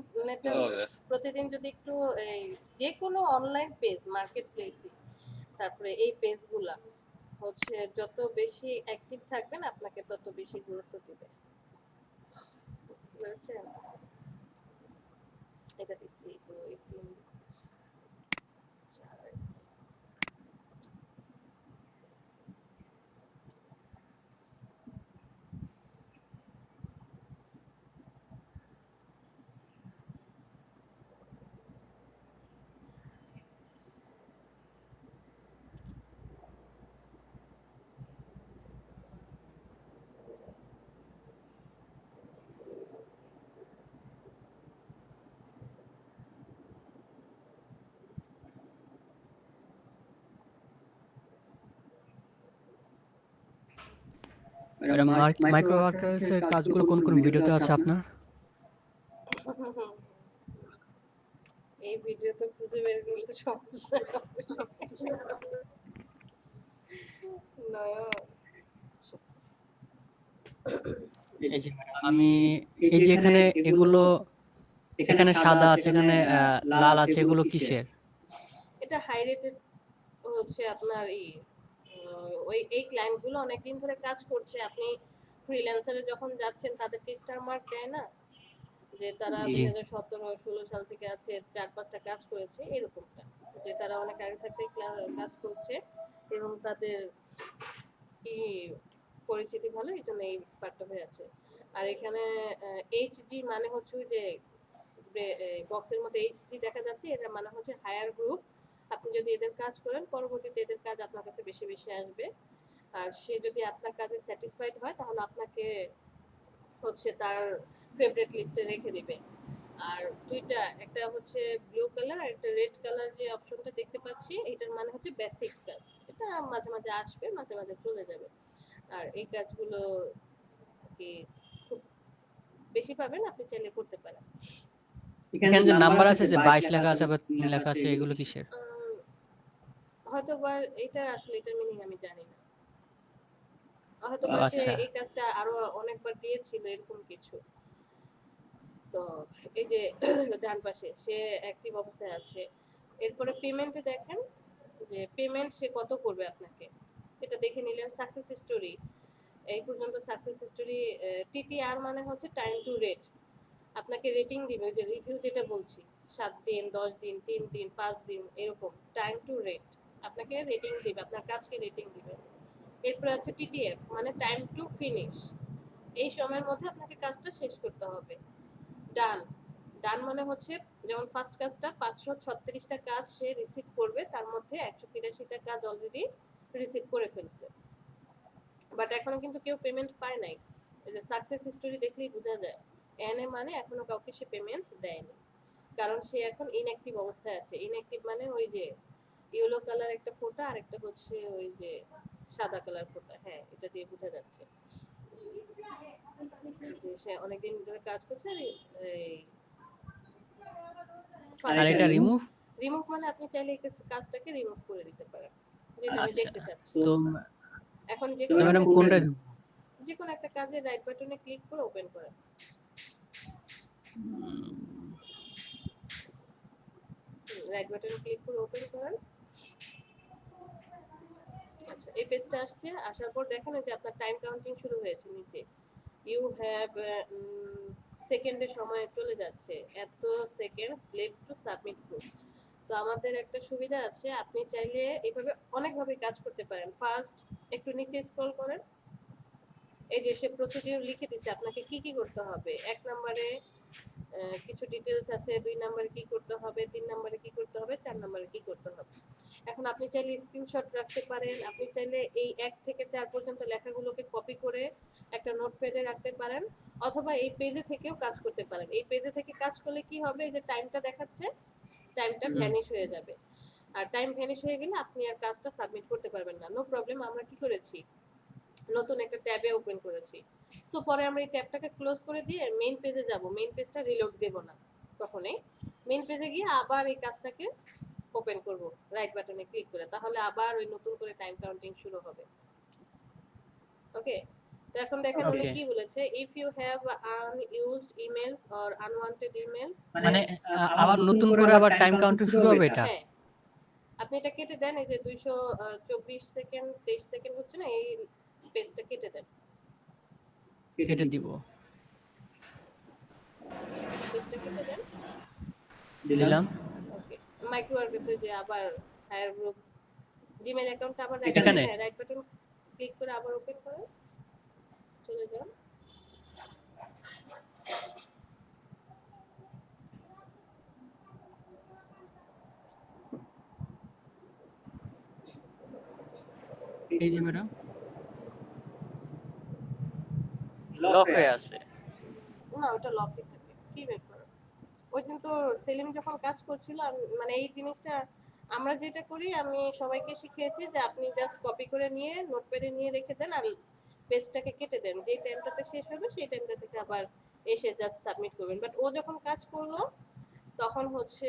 প্রতিদিন যদি একটু এই যে কোনো অনলাইন পেজ, মার্কেট প্লেসে, তারপরে এই পেজগুলা হচ্ছে যত বেশি অ্যাক্টিভ থাকবেন আপনাকে তত বেশি গুরুত্ব দিবে, বুঝতে পেরেছেন? এটা দিচ্ছি 2 3 দিচ্ছি 4। মাইক্রো ওয়ার্কার্স এর কাজগুলো কোন কোন ভিডিওতে আছে আপনার? এই ভিডিও তো খুঁজে বের করতে সমস্যা হবে। নয়ন এই যে ম্যাডাম আমি এই যে এখানে এগুলো এখানে সাদা আছে এখানে লাল আছে এগুলো কিসের? এটা হাই রেটেড হচ্ছে আপনার ওই এই ক্লায়েন্ট গুলো অনেকদিন ধরে কাজ করছে। আপনি ফ্রিল্যান্সারে যখন যাচ্ছেন তাদেরকে স্টার মার্ক দেয় না, যে তারা জি 2017-16 সাল থেকে আছে, 4-5টা কাজ করেছে, এরকমটা, যে তারা অনেক আগে থেকে কাজ করছে এবং তাদের কি পরিস্থিতি ভালো, এই জন্য এই পার্টটা হয়ে আছে। আর এখানে এইচজি মানে হচ্ছে ওই যে বক্সের মধ্যে এইচজি দেখা যাচ্ছে, এটা মানে হচ্ছে হায়ার গ্রুপ। আপনি যদি এদের কাজ করেন পরবর্তীতে এদের কাজ আপনার কাছে বেশি বেশি আসবে। আর সে যদি আপনার কাজে স্যাটিসফাইড হয় তাহলে আপনাকে হচ্ছে তার ফেভারিট লিস্টে রেখে দিবে। আর দুইটা, একটা হচ্ছে ব্লু কালার আর একটা রেড কালার যে অপশনটা দেখতে পাচ্ছি, এটার মানে হচ্ছে বেসিক কাজ। এটা মাঝে মাঝে আসবে, মাঝে মাঝে চলে যাবে। আর এই কাজগুলো কি খুব বেশি পাবেন, আপনি চাইলে করতে পারেন। এখানে যে নাম্বার আছে যে 22 লেখা আছে আবার 3 লেখা আছে এগুলো কিসের? হয়তো বা এটা আসলে এটার মিনিং আমি জানি না, হয়তো ও বা সে আচ্ছা এই কাজটা আরো অনেকবার দিয়েছিল এরকম কিছু। তো এই যে ডান পাশে সে অ্যাক্টিভ অবস্থায় আছে। এরপরে পেমেন্টে দেখেন যে পেমেন্ট সে কত করবে আপনাকে, এটা দেখে নিলেন। সাকসেস স্টোরি, এই পর্যন্ত সাকসেস স্টোরি। টিটিআর মানে হচ্ছে টাইম টু রেট, আপনাকে রেটিং দিবে, ওই যে রিভিউ যেটা বলছি, 7 দিন, 10 দিন, 3 দিন, 5 দিন, এরকম টাইম টু রেট আপনাকে রেটিং দিবে, আপনার কাজকে রেটিং দিবে। এরপর আছে টিটিএফ মানে টাইম টু ফিনিশ, এই সময়ের মধ্যে আপনাকে কাজটা শেষ করতে হবে। ডান, ডান মানে হচ্ছে যেমন ফার্স্ট কাজটা 536টা কাজ সে রিসিভ করবে, তার মধ্যে 183টা কাজ অলরেডি রিসিভ করে ফেলছে, বাট এখনো কিন্তু কেউ পেমেন্ট পায় নাই। এই যে সাকসেস স্টোরি দেখলেই বোঝা যায়, এনে মানে এখনো কাউকে সে পেমেন্ট দেয়নি, কারণ সে এখন ইনঅ্যাক্টিভ অবস্থায় আছে। ইনঅ্যাক্টিভ মানে ওই যে ইয়েলো কালার একটা ফোঁটা আর একটা হচ্ছে ওই যে সাদা কালার ফোঁটা, হ্যাঁ এটা দিয়ে বোঝা যাচ্ছে যে সে অনেকদিন ধরে কাজ করছে। আর এই আর এটা রিমুভ রিমুভ মানে আপনি চাইলে এই কাজটাকে রিমুভ করে দিতে পারেন, যেটা আমি আচ্ছা দেখতে চাচ্ছি। তো এখন যে তো কোনো ম্যাডাম একটা কোনটা দিব? যে কোনো একটা কাজে রাইট বাটনে ক্লিক করে ওপেন করেন। রাইট বাটনে ক্লিক করে ওপেন করেন। আচ্ছা এই পেজটা আসছে, আসার পর দেখেন যে আপনার টাইম কাউন্টিং শুরু হয়েছে নিচে। ইউ হ্যাভ সেকেন্ডের সময় চলে যাচ্ছে, এত seconds left to submit proof. তো আমাদের একটা সুবিধা আছে, আপনি চাইলে এইভাবে অনেকভাবে কাজ করতে পারেন। ফার্স্ট একটু নিচে স্ক্রল করেন, এই যে সে প্রসিডিউর লিখে দিছে আপনাকে কি কি করতে হবে। 1 নম্বরে কিছু ডিটেলস আছে, 2 নম্বরে কি করতে হবে, 3 নম্বরে কি করতে হবে, 4 নম্বরে কি করতে হবে। এখন আপনি চাইলে স্ক্রিনশট রাখতে পারেন, আপনি চাইলে এই 1 থেকে 4 পর্যন্ত লেখাগুলোকে কপি করে একটা নোটপ্যাডে রাখতে পারেন, অথবা এই পেজে থেকেও কাজ করতে পারেন। এই পেজে থেকে কাজ করলে কি হবে, এই যে টাইমটা দেখাচ্ছে, টাইমটা ভ্যানিশ হয়ে যাবে। আর টাইম ভ্যানিশ হয়ে গেলে আপনি আর কাজটা সাবমিট করতে পারবেন না। নো প্রবলেম, আমরা কি করেছি, নতুন একটা ট্যাবে ওপেন করেছি। সো পরে আমরা এই ট্যাবটাকে ক্লোজ করে দিয়ে মেইন পেজে যাব। মেইন পেজটা রিলোড দেব না কখনোই। মেইন পেজে গিয়ে আবার এই কাজটাকে ওপেন করব রাইট বাটনে ক্লিক করে, তাহলে আবার ওই নতুন করে টাইম কাউন্টিং শুরু হবে। ওকে, তো এখন দেখেন উনি ওকে কি বলেছে, if you have unused emails or unwanted emails. মানে আবার নতুন করে আবার টাইম কাউন্টিং শুরু হবে এটা? হ্যাঁ, আপনি এটা কেটে দেন, এই যে 224 সেকেন্ড 23 সেকেন্ড হচ্ছে না, এই পেজটা কেটে দেন। কেটে দিব, পেজটা কেটে দেন। দিলাম। ওকে, মাইক্রোওয়ার্কসে যে আবার হায়ার গ্রুপ জিমেইল অ্যাকাউন্টটা আবার এখানে রাইট বাটন ক্লিক করে আবার ওপেন করুন, চলে যান। এই যে ম্যাডাম লক হয়ে আছে। না ওটা লকই থাকে, কি ব্যাপার। ওই দিন তো সেলিম যখন কাজ করছিল, মানে এই জিনিসটা আমরা যেটা করি, আমি সবাইকে শিখিয়েছি যে আপনি জাস্ট কপি করে নিয়ে নোটপ্যাডে নিয়ে রেখে দেন আর পেজটাকে কেটে দেন, যে টাইমটাতে শেষ হবে সেই টাইমটা থেকে আবার এসে জাস্ট সাবমিট করবেন। বাট ও যখন কাজ করলো তখন হচ্ছে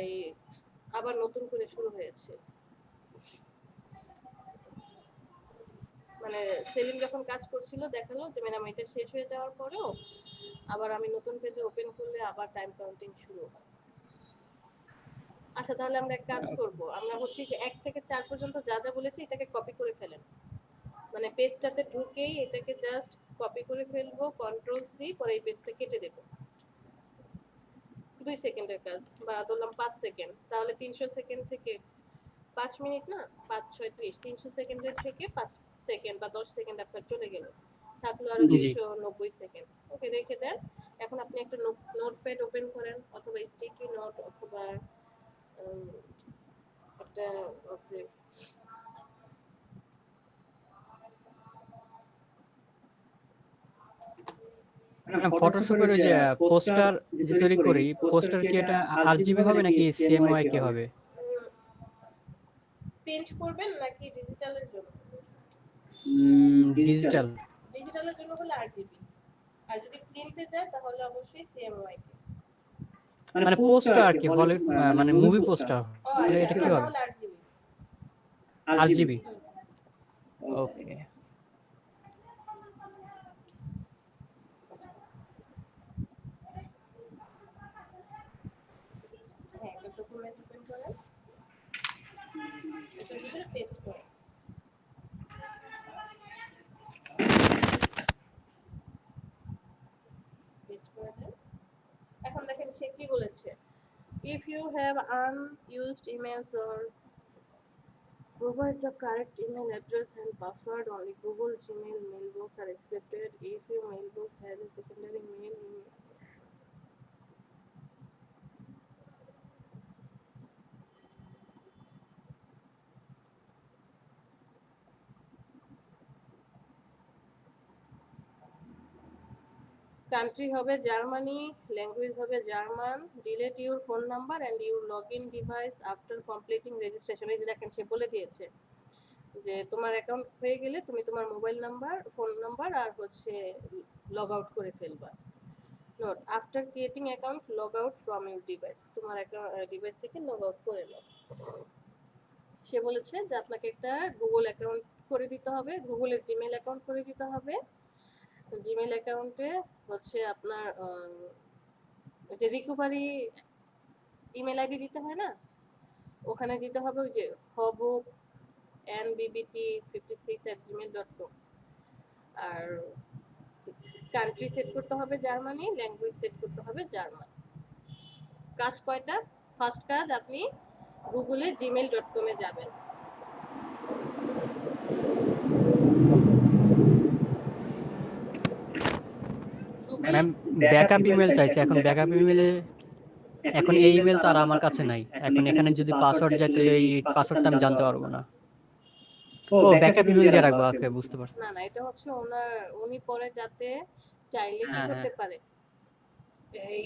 এই আবার নতুন করে শুরু হয়েছে, মানে সেলিম যখন কাজ করছিল দেখালো যে ম্যাডাম এটা শেষ হয়ে যাওয়ার পরেও আবার আমি নতুন পেজে ওপেন করলে আবার টাইম কাউন্টিং শুরু হয়। আচ্ছা তাহলে আমরা এক কাজ করব, আমরা হচ্ছে যে 1 থেকে 4 পর্যন্ত যা যা বলেছি এটাকে কপি করে ফেলেন, মানে পেজটাতে ঢুকেই এটাকে জাস্ট কপি করে ফেলবো, কন্ট্রোল সি, পরে এই পেজটা কেটে দেব। 2 সেকেন্ডের কাজ, বা ধরলাম 5 সেকেন্ড, তাহলে 300 সেকেন্ড থেকে 5 মিনিট না, 5 6 30, 300 সেকেন্ডের থেকে 5 সেকেন্ড বা 10 সেকেন্ড আপনার চলে গেল, থাকলো আরো জি 290 সেকেন্ড। ওকে, রেখে দেন। এখন আপনি একটা নোটপ্যাড ওপেন করেন, অথবা স্টিকি নোট, অথবা একটা অবজেক্ট। ফটোশপের ওই যে পোস্টার যে তৈরি করি, পোস্টার কি এটা আরজিবি হবে নাকি সিএমওয়াইকে হবে? প্রিন্ট করবেন নাকি ডিজিটালের জন্য? ডিজিটাল। ডিজিটালের জন্য হলে আরজিবি, আর যদি প্রিন্টে যায় তাহলে অবশ্যই সিএমওয়াই। মানে পোস্টার আর কি, হলিউড মানে মুভি পোস্টার, ও আচ্ছা, এটা কি হবে? তাহলে আরজিবি। আরজিবি। ওকে। হ্যাঁ, একটা ডকুমেন্ট ওপেন করেন, এটার ভিতরে পেস্ট করেন। পেস্ট করে দেন। এখন দেখেন সে কি বলেছে, if you have unused emails or provide the correct email address and password, only Google Gmail mailbox are accepted. If your mailbox has a secondary mail email, country হবে জার্মানি, ল্যাঙ্গুয়েজ হবে German, delete your phone number and your login device after completing registration. এই যে দেখেন সে বলে দিয়েছে যে তোমার account হয়ে গেলে তুমি তোমার মোবাইল নাম্বার, ফোন নাম্বার আর হচ্ছে লগ আউট করে ফেলবা। Note, after creating account log out from your device, তোমার ডিভাইস থেকে লগ আউট করে নাও। সে বলেছে যে আপনাকে একটা গুগল অ্যাকাউন্ট করে দিতে হবে, গুগলের জিমেল অ্যাকাউন্ট করে দিতে হবে। জিমেল অ্যাকাউন্টে হচ্ছে আপনার যে রিকভারি ইমেল আইডি দিতে হয় না, ওখানে দিতে হবে ওই যে হবুক nbbt56@gmail.com, আর কান্ট্রি সেট করতে হবে জার্মানি, ল্যাঙ্গুয়েজ সেট করতে হবে জার্মান। কাজ কয়টা? ফার্স্ট কাজ, আপনি গুগলে gmail.com এ যাবেন। ম্যাম ব্যাকআপ ইমেল চাইছে, এখন ব্যাকআপ ইমেলে এখন এই ইমেল তো আর আমার কাছে নাই, এখন এখানে যদি পাসওয়ার্ড যায় তাহলে এই পাসওয়ার্ডটা আমি জানতে পারবো না। ও ব্যাকআপ ইমেল দিয়ে রাখবো, ওকে বুঝতে পারছি। না না, এটা হচ্ছে উনি পরে যাতে চাইলে কি হ্যাঁ, করতে পারে, এই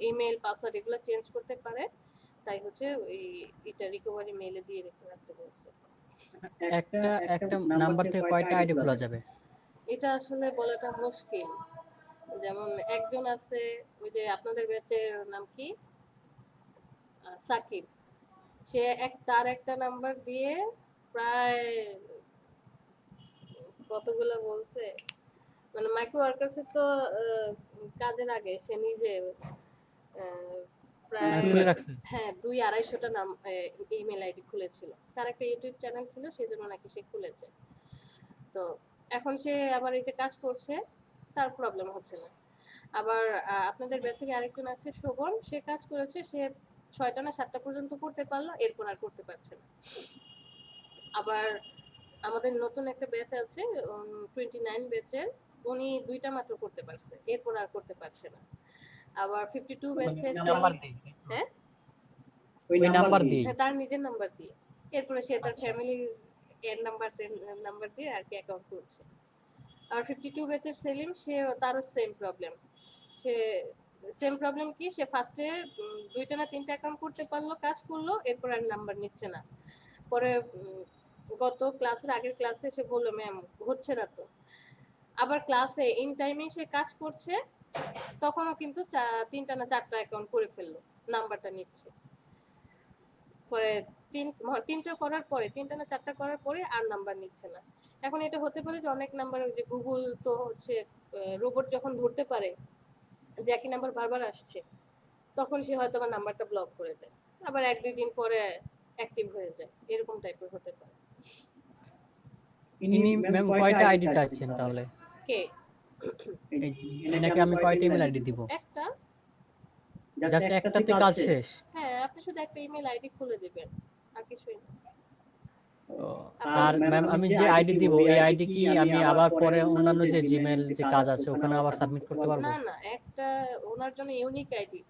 ইমেল পাসওয়ার্ড এগুলো চেঞ্জ করতে পারে, তাই হচ্ছে এটা রিকভারি মেইলে দিয়ে রেখে রাখতে বলছে। একটা একটা নাম্বার থেকে কয়টা আইডি খোলা যাবে? এটা আসলে বলাটা মুশকিল। যেমন একজন আছে, ওই যে আপনাদের ব্যাচের নাম কি, সাকিব, সে তার একটা নাম্বার দিয়ে প্রায় কতগুলো বলছে, মানে মাইক্রো ওয়ার্কার্সের তো কাজের আগে সে নিজে প্রায় খুলে রাখছে। হ্যাঁ 200-250টা নাম ইমেল আইডি খুলেছিল। তার একটা ইউটিউব চ্যানেল ছিল, সেজন্য নাকি সে খুলেছে। তো এখন সে আবার এই যে কাজ করছে, তার প্রবলেম হচ্ছে না। আবার আপনাদের ব্যাচে আরেকজন আছে শোভন, সে কাজ করেছে, সে 6টা না 7টা পর্যন্ত করতে পারলো, এরপর আর করতে পারছে না। আবার আমাদের নতুন একটা ব্যাচ আছে 29 ব্যাচের, উনি 2টা মাত্র করতে পারছে, এরপর আর করতে পারছে না। আবার 52 ব্যাচের হ্যাঁ ওই নাম্বার দিই। হ্যাঁ, তার নিজের নাম্বার দিয়ে, এরপরে সে তার ফ্যামিলির এর নাম্বার দিয়ে আর কি অ্যাকাউন্ট করছে। আর 52 ব্যাচের সেলিম, সে তারও সেম প্রবলেম। কি, সে ফার্স্টে 2টা না 3টা অ্যাকাউন্ট করতে পারলো, কাজ করলো, এরপর আর নাম্বার নিচ্ছে না। পরে গত ক্লাসের আগের ক্লাসে সে বললো ম্যাম হচ্ছে না তো, আবার ক্লাসে ইন টাইমে সে কাজ করছে, তখনও কিন্তু 3টা না 4টা অ্যাকাউন্ট করে ফেললো, নাম্বারটা নিচ্ছে। পরে 3টা করার পরে, 3টা না 4টা করার পরে আর নাম্বার নিচ্ছে না। এখন এটা হতে পারে যে অনেক নাম্বার, ওই যে গুগল তো হচ্ছে রোবট যখন ধরতে পারে যে একই নাম্বার বারবার আসছে, তখন সে হয়তো আমার নাম্বারটা ব্লক করে দেয়, আবার 1-2 দিন পরে অ্যাক্টিভ হয়ে যায়, এরকম টাইপের হতে পারে। ইনি ম্যাম কয়টা আইডি চাচ্ছেন তাহলে? কে? এই এনাকে আমি কয়টা ইমেল আইডি দিব? একটা। জাস্ট একটাতে কাজ শেষ? হ্যাঁ, আপনি শুধু একটা ইমেল আইডি খুলে দিবেন, আর কিছুই না। ও, আপনার আর ম্যাম আমি যে আইডি দিব এই আইডি কি আমি আবার পরে অন্যান্য যে জিমেল যে কাজ আছে ওখানে আবার সাবমিট করতে পারবো? না না, একটা ওনার জন্য ইউনিক আইডি।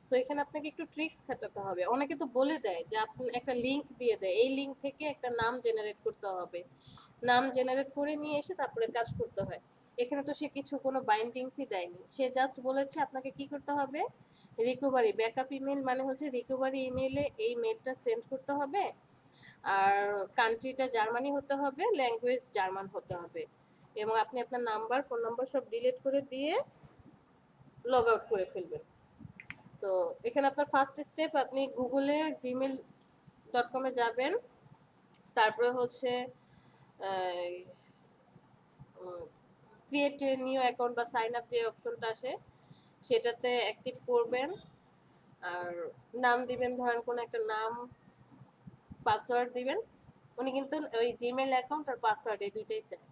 তো এখানে আপনাকে একটু ট্রিক্স খাটাতে হবে। অনেকে তো বলে দেয় যে আপনি একটা লিংক দিয়ে দেয়, এই লিংক থেকে একটা নাম জেনারেট করতে হবে, নাম জেনারেট করে নিয়ে এসে তারপরে কাজ করতে হয়। এখানে তো সে কিছু কোনো বাইন্ডিংসই দেয়নি, সে জাস্ট বলেছে আপনাকে কি করতে হবে, রিকভারি ব্যাকআপ ইমেল মানে হচ্ছে রিকভারি ইমেইলে এই মেলটা সেন্ড করতে হবে, আর কান্ট্রিটা জার্মানি হতে হবে, ল্যাঙ্গুয়েজ জার্মান হতে হবে, এবং আপনি আপনার নাম্বার ফোন নাম্বার সব ডিলিট করে দিয়ে লগ আউট করে ফেলবেন। তো এখানে আপনার ফার্স্ট স্টেপ, আপনি গুগলে gmail.com-এ যাবেন, তারপরে হচ্ছে ক্রিয়েট নিউ অ্যাকাউন্ট বা সাইন আপ যে অপশনটা আসে সেটাতে অ্যাক্টিভ করবেন, আর নাম দিবেন, ধরেন কোনো একটা নাম, পাসওয়ার্ড দিবেন। উনি কিন্তু ওই জিমেল অ্যাকাউন্ট আর পাসওয়ার্ড এই দুইটাই চায়।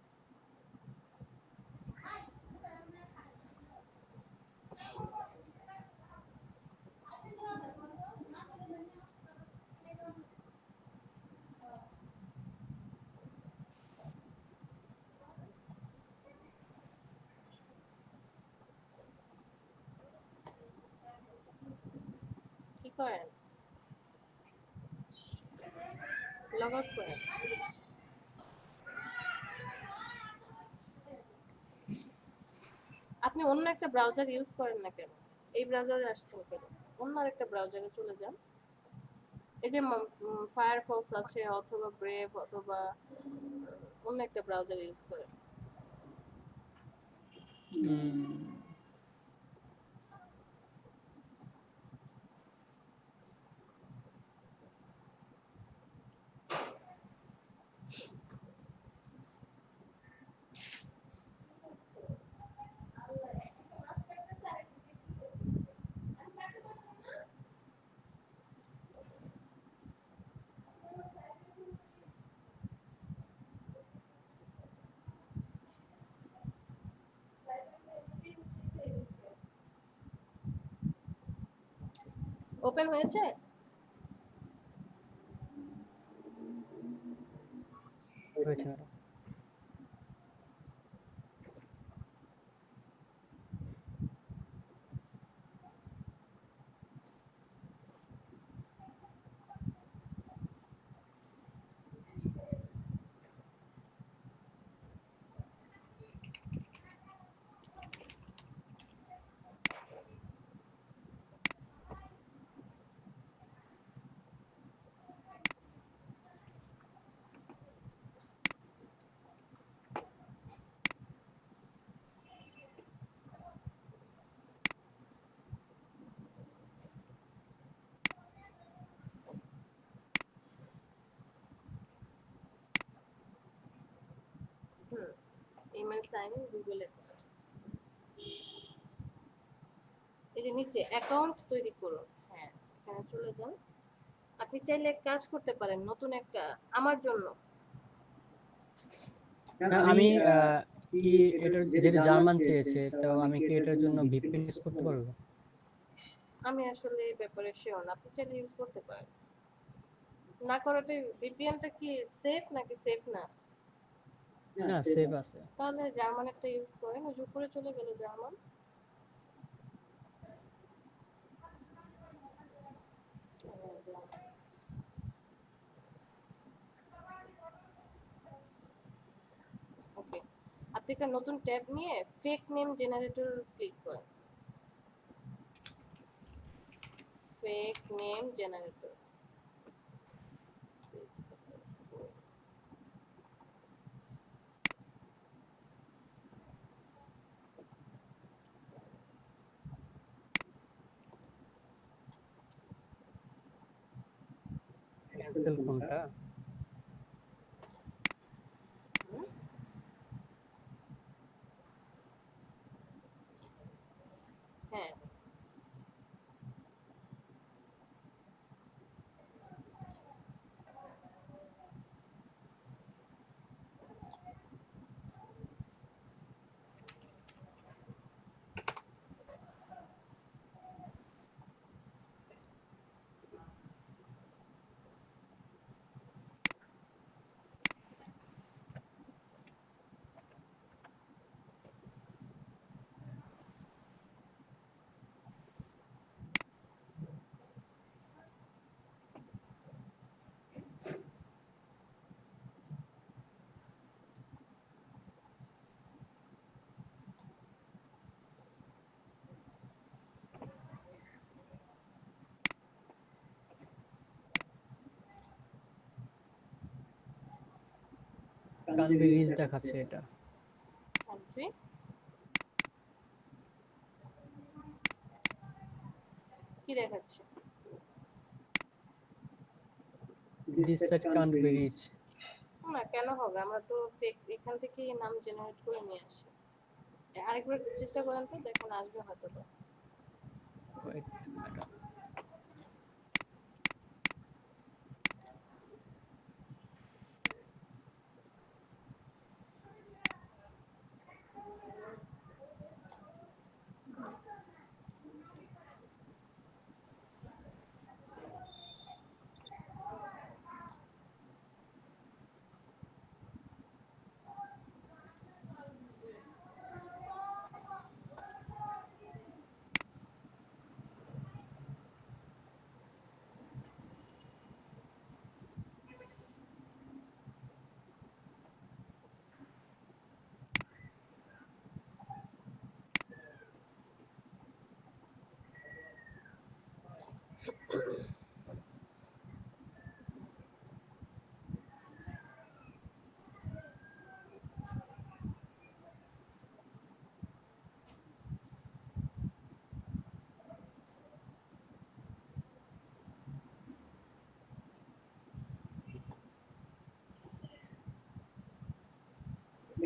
কি করেন? লগ আউট করেন। আপনি অন্য একটা ব্রাউজার ইউজ করেন না কেন? এই ব্রাউজারে আসছেন কেন? অন্য আরেকটা ব্রাউজারে চলে যান। এই যে ফায়ারফক্স আছে অথবা ব্রেভ অথবা অন্য একটা ব্রাউজার ইউজ করেন। ওপেন হয়েছে? হয়েছে madam. Email sign in Google accounts, এই যে নিচে অ্যাকাউন্ট তৈরি করুন, হ্যাঁ এখানে চলে যান। আপনি চাইলে এক কাজ করতে পারেন, নতুন একটা আমার জন্য। আমি কি এটার যেটা জার্মান চেয়েছে তো আমি কি এটার জন্য ভিপিএন ইউজ করতে পারবো? আমি আসলে এই ব্যাপারে শিওর না, আপনি চাইলে ইউজ করতে পারেন। না করাটাই, ভিপিএনটা কি সেফ নাকি সেফ না? না, সেভ আছে। তাহলে জার্মানেরটা ইউজ করেন, ওই যে উপরে চলে গেল জার্মান। ওকে, আপনি একটা নতুন ট্যাব নিয়ে ফেক নেম জেনারেটর ক্লিক করেন। ফেক নেম জেনারেটর, ক্যান্সেল কোনটা? হ্যাঁ কানবি রিচ দেখাচ্ছে এটা। কান্ট্রি কি দেখাচ্ছে? This site can't be reach. না কেন হবে, আমরা তো এখান থেকে নাম জেনারেট করে নিয়ে আসি। আরেকবার চেষ্টা করেন তো, দেখুন আসবে হয়তো বা। ওয়েট ম্যাডাম,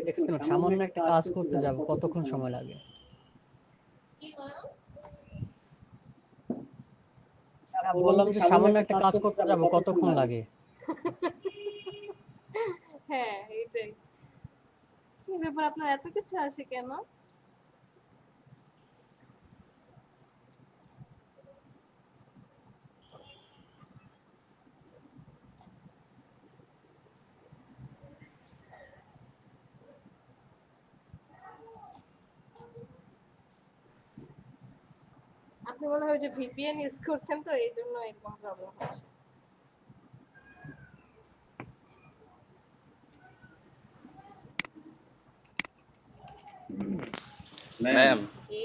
দেখছেন সামান্য একটা কাজ করতে যাব কতক্ষণ সময় লাগে। বললাম যে সামান্য একটা কাজ করতে যাব কতক্ষণ লাগে। হ্যাঁ এটাই। কি ব্যাপার, আপনার এত কিছু আসে কেন? আপনি মনে হয় যে ভিপিএন ইউজ করছেন, তো এই জন্য এরকম প্রবলেম হচ্ছে। ম্যাম জি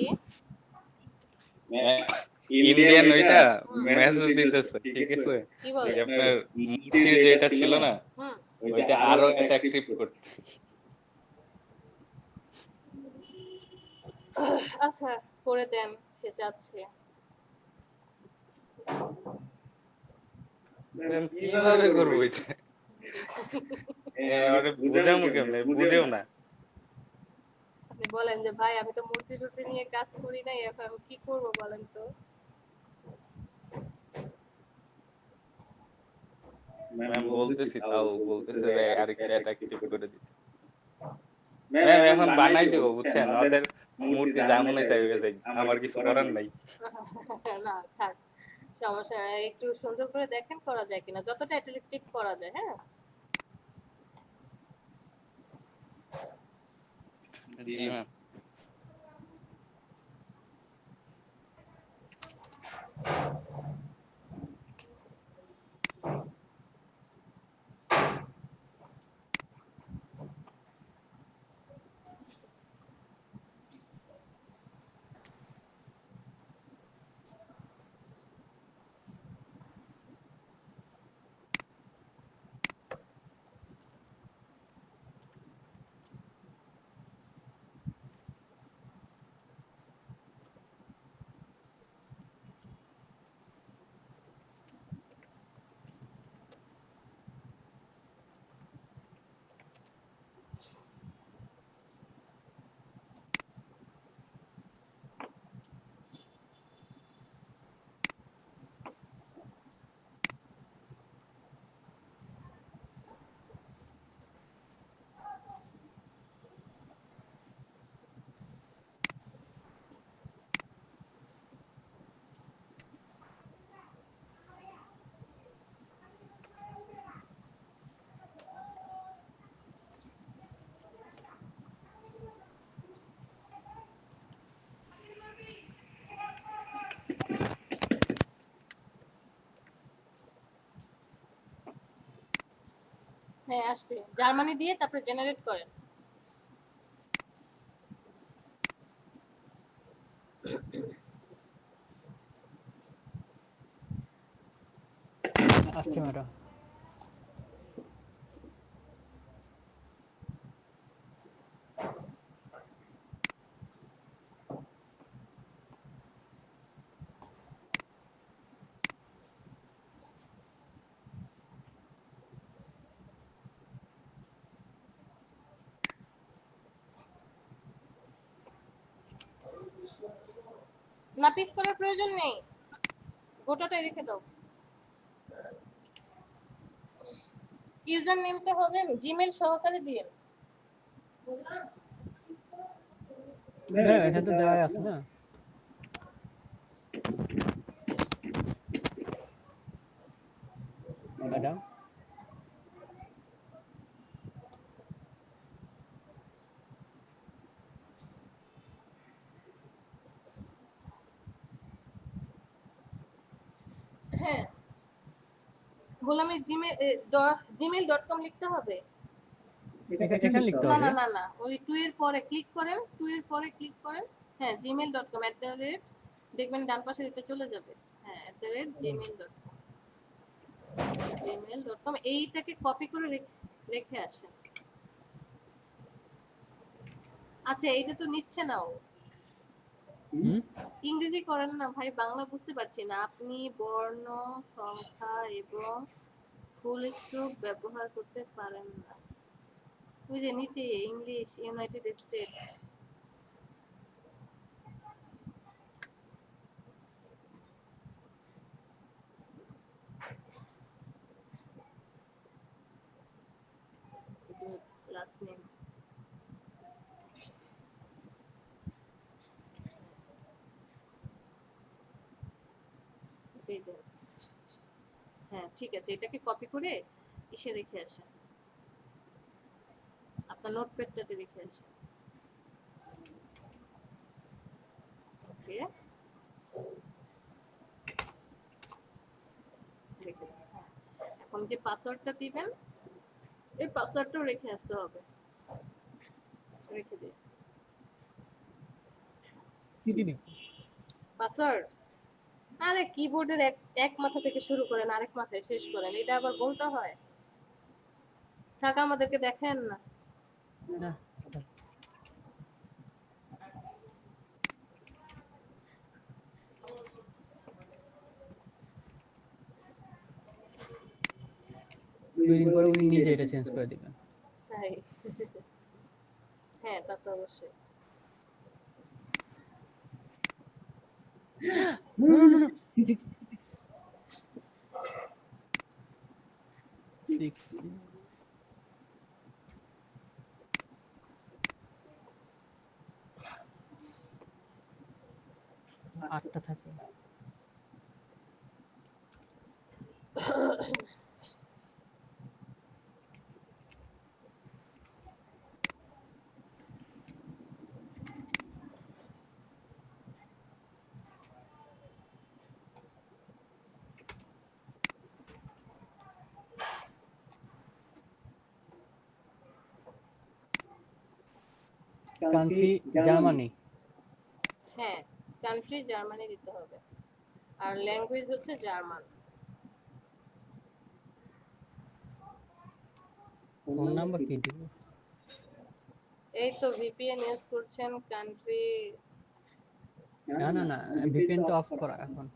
ইন্ডিয়ান ওইটা মেসেজ দিতেছে, ঠিক আছে? কি বলে? যে আপনার মূর্তির যেটা ছিল না, হুম ওইটা আরো অ্যাট্রাকটিভ করতে। আচ্ছা করে দেন, সে চাচ্ছে। ম্যাম কিভাবে করবো এটা? আরে বুঝামু কেমনে, বুঝেও না। আপনি বলেন যে ভাই আমি তো মূর্তি টুর্তি নিয়ে কাজ করি নাই, এখন আমি কি করব বলেন তো। ম্যাম বলতেছি, তাও বলতেছে যে আরেকটু অ্যাট্রাকটিভ করে দিতে। ম্যাম এখন বানাই দেব, বুঝছেন? ওদের মূর্তি যেমনই তাই হয়ে যায়, আমার কিছু করার নাই। না থাক, সমস্যা নাই, একটু সুন্দর করে দেখেন করা যায় কিনা, যতটা অ্যাট্রাকটিভ করা যায়। হ্যাঁ জি ম্যাম। হ্যাঁ আসছে, জার্মানি দিয়ে তারপরে জেনারেট করেন। আসছে ম্যাডাম। না পিস করার প্রয়োজন নেই, গোটাটাই রেখে দাও। ইউজার নেমটা হবে জিমেল সহকারে দিন। ম্যাডাম এখানে তো দেওয়াই আছে না। ম্যাডাম হ্যাঁ গোলামি gmail.com লিখতে হবে। এখানে লিখতে না হবে। না না না, ওই টু এর পরে ক্লিক করেন, টু এর পরে ক্লিক করেন। হ্যাঁ gmail.com দেখবেন ডান পাশে এটা চলে যাবে। হ্যাঁ gmail.com এইটাকে কপি করে রেখে আসেন। আচ্ছা এইটা তো নিচ্ছে না ও, ইংরেজি করেন না ভাই, বাংলা বুঝতে পারছি না। আপনি বর্ণ সংখ্যা এবং ফুল স্টপ ব্যবহার করতে পারেন না। ওই যে নিচে English United states. Last name হ্যাঁ ঠিক আছে, এটাকে কপি করে এসে রেখে আসেন, আপনার নোটপ্যাডটাতে রেখে আসেন। ওকে রেখে দিন। হ্যাঁ। এখন যে পাসওয়ার্ডটা দিবেন এই পাসওয়ার্ডটাও রেখে আসতে হবে, রেখে দিন কি দিন? পাসওয়ার্ড। আরে কিবোর্ডের এক মাথা থেকে শুরু করেন আরেক মাথায় শেষ করেন, এটা আবার বলতে হয়? টাকা আমাদেরকে দেখেন না। না দুই দিন পরে উনি নিজে এটা চেঞ্জ করে দিবেন। তাই হ্যাঁ তা তো অবশ্যই। No, no, no, no. Six. আটটা থাকে। Country Germany. হ্যাঁ কান্ট্রি জার্মানি দিতে হবে, আর ল্যাঙ্গুয়েজ হচ্ছে জার্মান। ফোন নাম্বার কি দিব? এই তো ভিপিএন ইউজ করছেন, কান্ট্রি। না না না, ভিপিএন তো অফ করা এখন।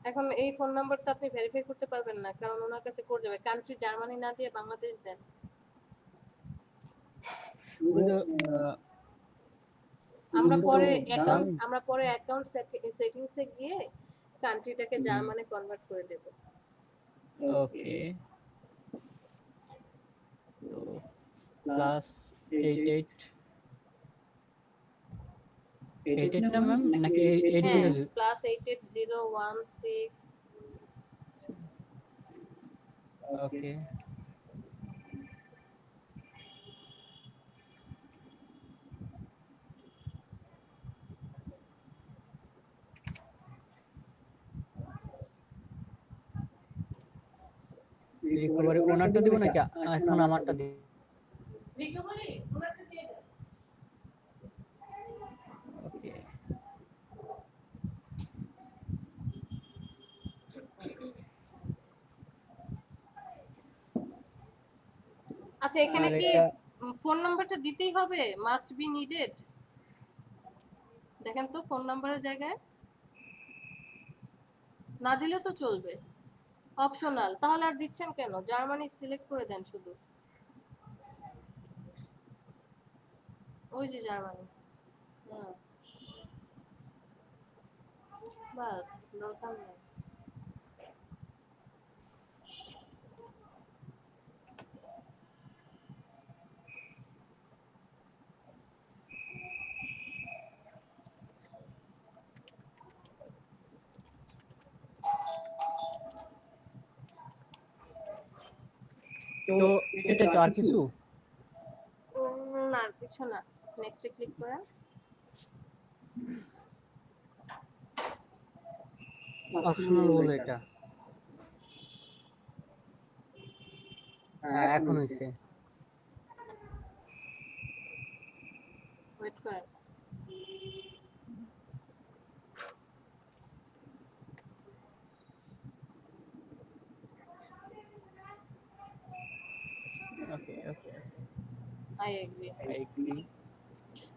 এখন এই ফোন নাম্বারটা আপনি ভেরিফাই করতে পারবেন না, কারণ ওনার কাছে কোড যাবে। কান্ট্রি জার্মানি না দিয়ে বাংলাদেশ দেন। আমরা পরে অ্যাকাউন্ট সেটিংসে গিয়ে কান্ট্রিটাকে জার্মানে কনভার্ট করে দেব। ওকে তো +88 88 না ম্যাম নাকি 800? +88016। ওকে রিকভারি ওনারটা দিব নাকি এখন আমারটা দিব? রিকভারি ওনাকে দিয়ে দেন। ওকে। আচ্ছা এখানে আর কি এটা ফোন নাম্বারটা দিতেই হবে, মাস্ট বি নিডেড? দেখেন তো ফোন নাম্বারের জায়গায় না দিলে তো চলবে, অপশনাল। তাহলে আর দিচ্ছেন কেন? জার্মানি সিলেক্ট করে দেন শুধু, ওই যে জার্মানি। হুম, বাস, দরকার নেই। তো এটা তো আর কিছু না আর কিছু না। নেক্সটে ক্লিক করেন। অপশনাল বলে এটা। হ্যাঁ এখন হইছে। ওয়েট করেন। Okay okay I agree. I agree.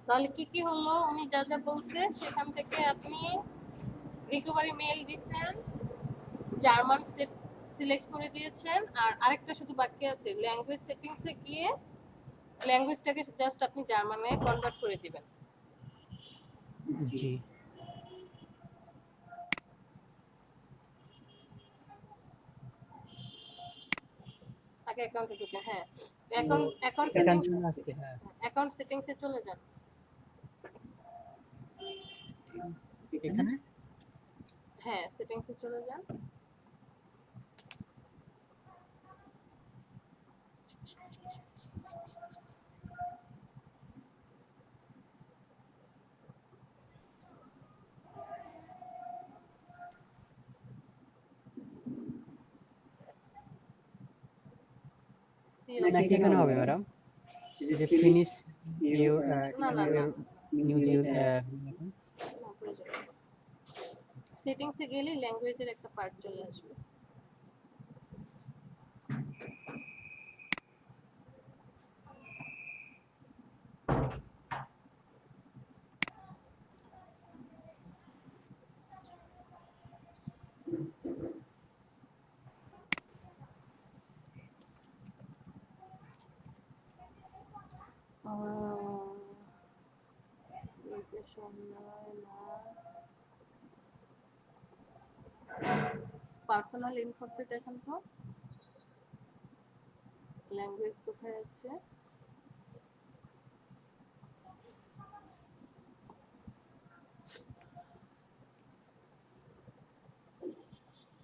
তাহলে কি কি হলো? উনি যা যা বলছে সেখান থেকে আপনি রিকভারি মেইল দিছেন, জার্মান সিলেক্ট করে দিয়েছেন, আর আরেকটা শুধু বাকি আছে, ল্যাঙ্গুয়েজ সেটিংসে গিয়ে ল্যাঙ্গুয়েজটাকে জাস্ট আপনি জার্মানে কনভার্ট করে দিবেন। জি আগে অ্যাকাউন্টে ঢুকে, হ্যাঁ অ্যাকাউন্ট এখান সেটিংস, চলে আসছে। হ্যাঁ অ্যাকাউন্ট সেটিংসে চলে যান। এখানে হ্যাঁ সেটিংসে চলে যান। নাকি এখানে হবে ম্যাডাম যে ফিনিশ ইউর না না না, নিউজ সেটিংসে গেলে ল্যাঙ্গুয়েজের একটা পার্ট চলে আসবে। পার্সোনাল ইনফোতে দেখেন তো ল্যাঙ্গুয়েজ কোথায় আছে।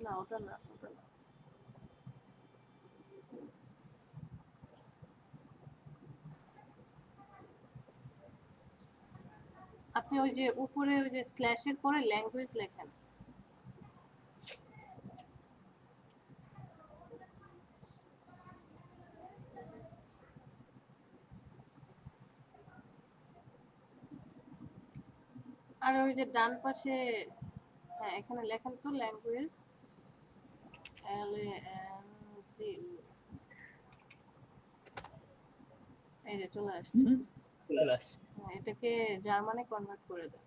না ওটা না, ওটা না। আপনি ওই যে উপরে ওই যে স্ল্যাশের পরে ল্যাঙ্গুয়েজ লেখেন। আর ওই যে ডান পাশে, হ্যাঁ এখানে লেখেন তো ল্যাঙ্গুয়েজ, LANGU, এই যে চলে আসছে। প্লাস হ্যাঁ, এটাকে জার্মানে কনভার্ট করে দেন।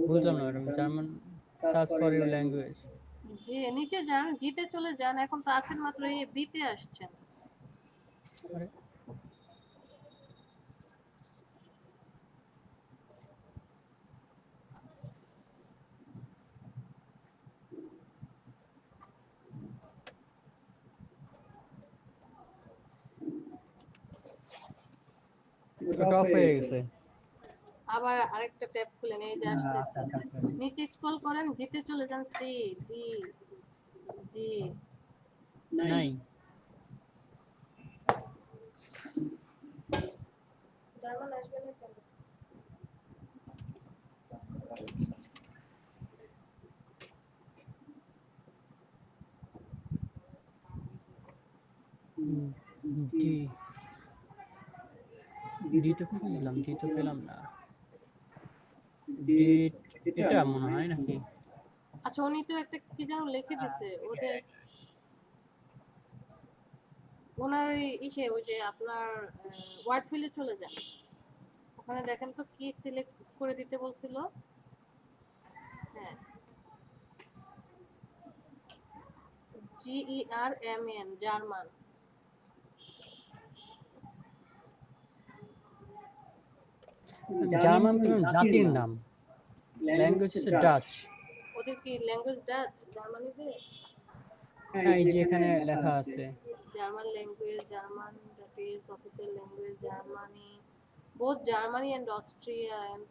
বুঝলাম না madam. German search for your language. যে নিচে যান, জিতে চলে যান। এখন তো আছেন মাত্র এই বিতে আসছেন। ওটা অফ হয়ে গেছে। আবার আরেকটা ট্যাব খুলেন, এই যে আসছে। আচ্ছা আচ্ছা আচ্ছা নিচে স্ক্রল করেন, জিতে চলে যান, সি ডি জি। নাই জার্মান আসবে না কেন? ডি ডি তো পেলাম, ডি তো পেলাম না, ডি এটা মনে হয় নাকি? আচ্ছা, উনি তো একটা কি যেন লিখে দিছে ওদের, ওনার ইসে ওই যে আপনার ওয়ার্ড ফিলে চলে যান, ওখানে দেখেন তো কি সিলেক্ট করে দিতে বলছিল। হ্যাঁ, GERMAN, জার্মান। জার্মান তো জাতির নাম, ল্যাঙ্গুয়েজ হচ্ছে ডাচ। ওদের কি ল্যাঙ্গুয়েজ ডাচ জার্মানিতে? হ্যাঁ এই যে এখানে লেখা আছে। German language, German that is official language Germany, both Germany and Austria and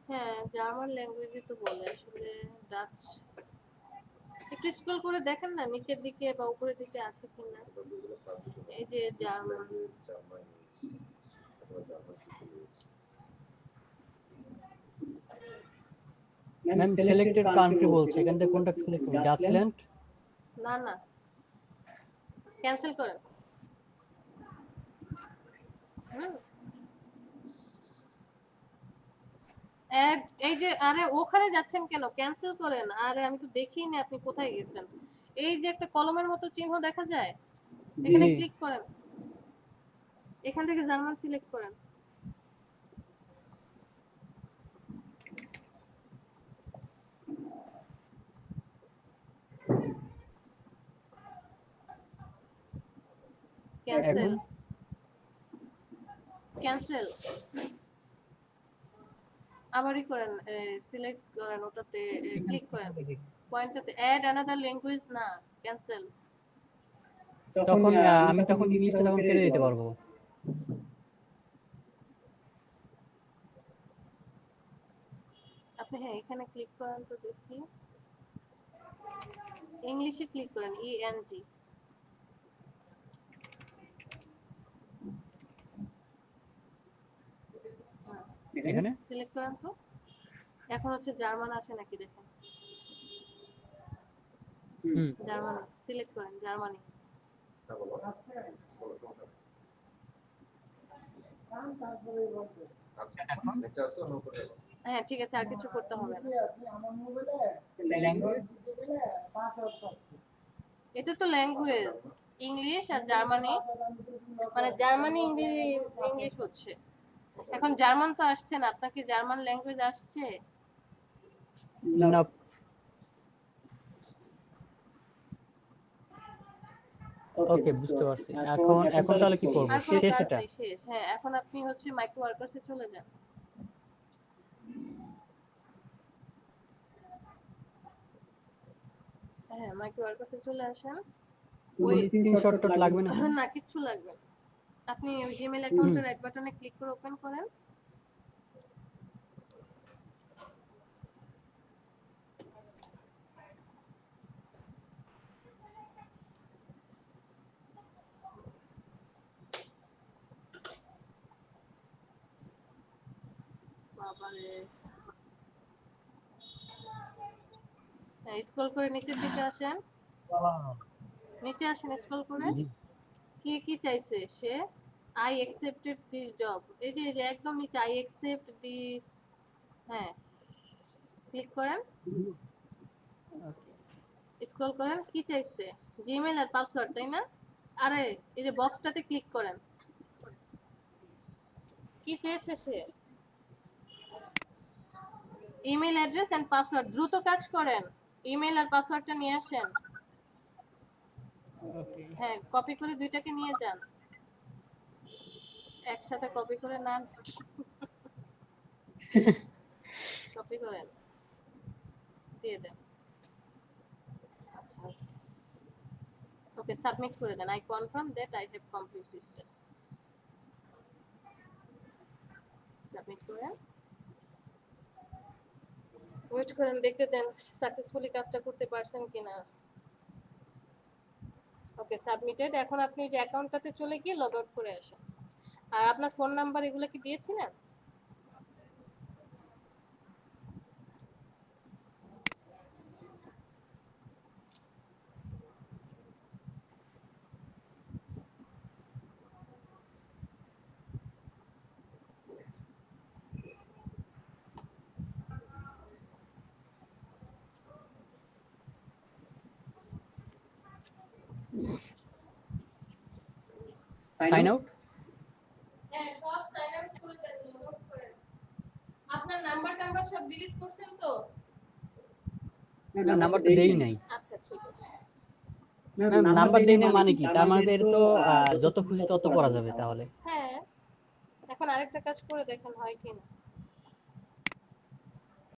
হ্যাঁ জার্মান ল্যাঙ্গুয়েজই তো বলে আসলে, ডাচ। একটু স্ক্রল করে দেখেন না নিচের দিকে বা উপরের দিকে আছে কিনা, এই যে জার্মান। ম্যাম সিলেক্টেড কান্ট্রি বলছে, এখান থেকে কোনটা সিলেক্ট করব? ডাচল্যান্ড? না না, ক্যান্সেল করেন। হুম, এই যে আরে ওখানে যাচ্ছেন কেন, ক্যান্সেল করেন। আরে আমি তো দেখিই না আপনি কোথায় গেছেন। এই যে একটা কলমের মতো চিহ্ন দেখা যায়, এখানে জি ক্লিক করেন, এখান থেকে জার্মান সিলেক্ট করেন। ক্যান্সেল, এখন ক্যান্সেল আবারই করেন, সিলেক্ট করেন, ওটাতে ক্লিক করেন, পয়েন্টটাতে অ্যাড অ্যানাদার ল্যাঙ্গুয়েজ, না ক্যান্সেল। তখন আমি তখন ইংলিশটা তখন কেটে দিতে পারবো। আপনি হ্যাঁ এখানে ক্লিক করেন তো দেখি, ইংলিশে ক্লিক করেন, ENG। এখানে সিলেক্ট করেন তো, এখন হচ্ছে জার্মান আসে নাকি দেখেন। জার্মানি সিলেক্ট করেন, জার্মানি। হ্যাঁ ঠিক আছে, আর কিছু করতে হবে না। এটা তো ল্যাঙ্গুয়েজ ইংলিশ আর জার্মানি, মানে জার্মানি ইংলিশ হচ্ছে। এখন জার্মান তো আসছে না, আপনার কি জার্মান ল্যাঙ্গুয়েজ আসছে? না ওকে বুঝতে পারছি। এখন এখন তাহলে কি করব? আর কোনো শেষ কাজ এটা? নেই, শেষ। হ্যাঁ এখন আপনি হচ্ছে মাইক্রো ওয়ার্কার্সে চলে যান। হ্যাঁ মাইক্রো ওয়ার্কার্সে চলে আসেন। ওই স্ক্রিনশট টট লাগবে না? না কিচ্ছু লাগবে না। আপনি জিমেল অ্যাকাউন্টের রাইট বাটনে ক্লিক করে ওপেন করেন। বাবারে, হ্যাঁ স্ক্রল করে নিচের দিকে আসেন, নিচে আসেন স্ক্রল করে। কি কি চাইছে সে? আই অ্যাকসেপ্টেড দিস জব, এই যে একদম নিচে আই অ্যাকসেপ্ট দিস, হ্যাঁ ক্লিক করেন, স্ক্রল করেন। কি চাইছে? জিমেল আর পাসওয়ার্ড, তাই না? আরে এই যে বক্সটাতে ক্লিক করেন, কি চেয়েছে সে? Email address and password. দ্রুত কাজ করেন, ইমেল আর পাসওয়ার্ডটা নিয়ে আসেন। ওকে হ্যাঁ কপি করে দুইটাকে নিয়ে যান, একসাথে কপি করে না, কপি করেন দিয়ে দেন। আচ্ছা ওকে সাবমিট করে দেন। I confirm that I have complete this task. Submit করেন, ওয়েট করেন, দেখতে দেন সাকসেসফুলি কাজটা করতে পারছেন কিনা। Okay, submitted. এখন আপনি যে অ্যাকাউন্টটাতে চলে গিয়ে লগ আউট করে আসেন। আর আপনার ফোন নাম্বার এগুলো কি দিয়েছি না? Sign out. হ্যাঁ, সব সাইন আউট করে দেন, লগ আউট করেন। আপনার নাম্বার টাম্বার সব ডিলিট করছেন তো? নাম্বার তো দেই নাই আচ্ছা ঠিক আছে। ম্যাম, নাম্বার দেই না মানে কি? তার মানে তো এর তো যত খুশি তত করা যাবে তাহলে। হ্যাঁ, এখন আরেকটা কাজ করে দেখেন হয় কিনা।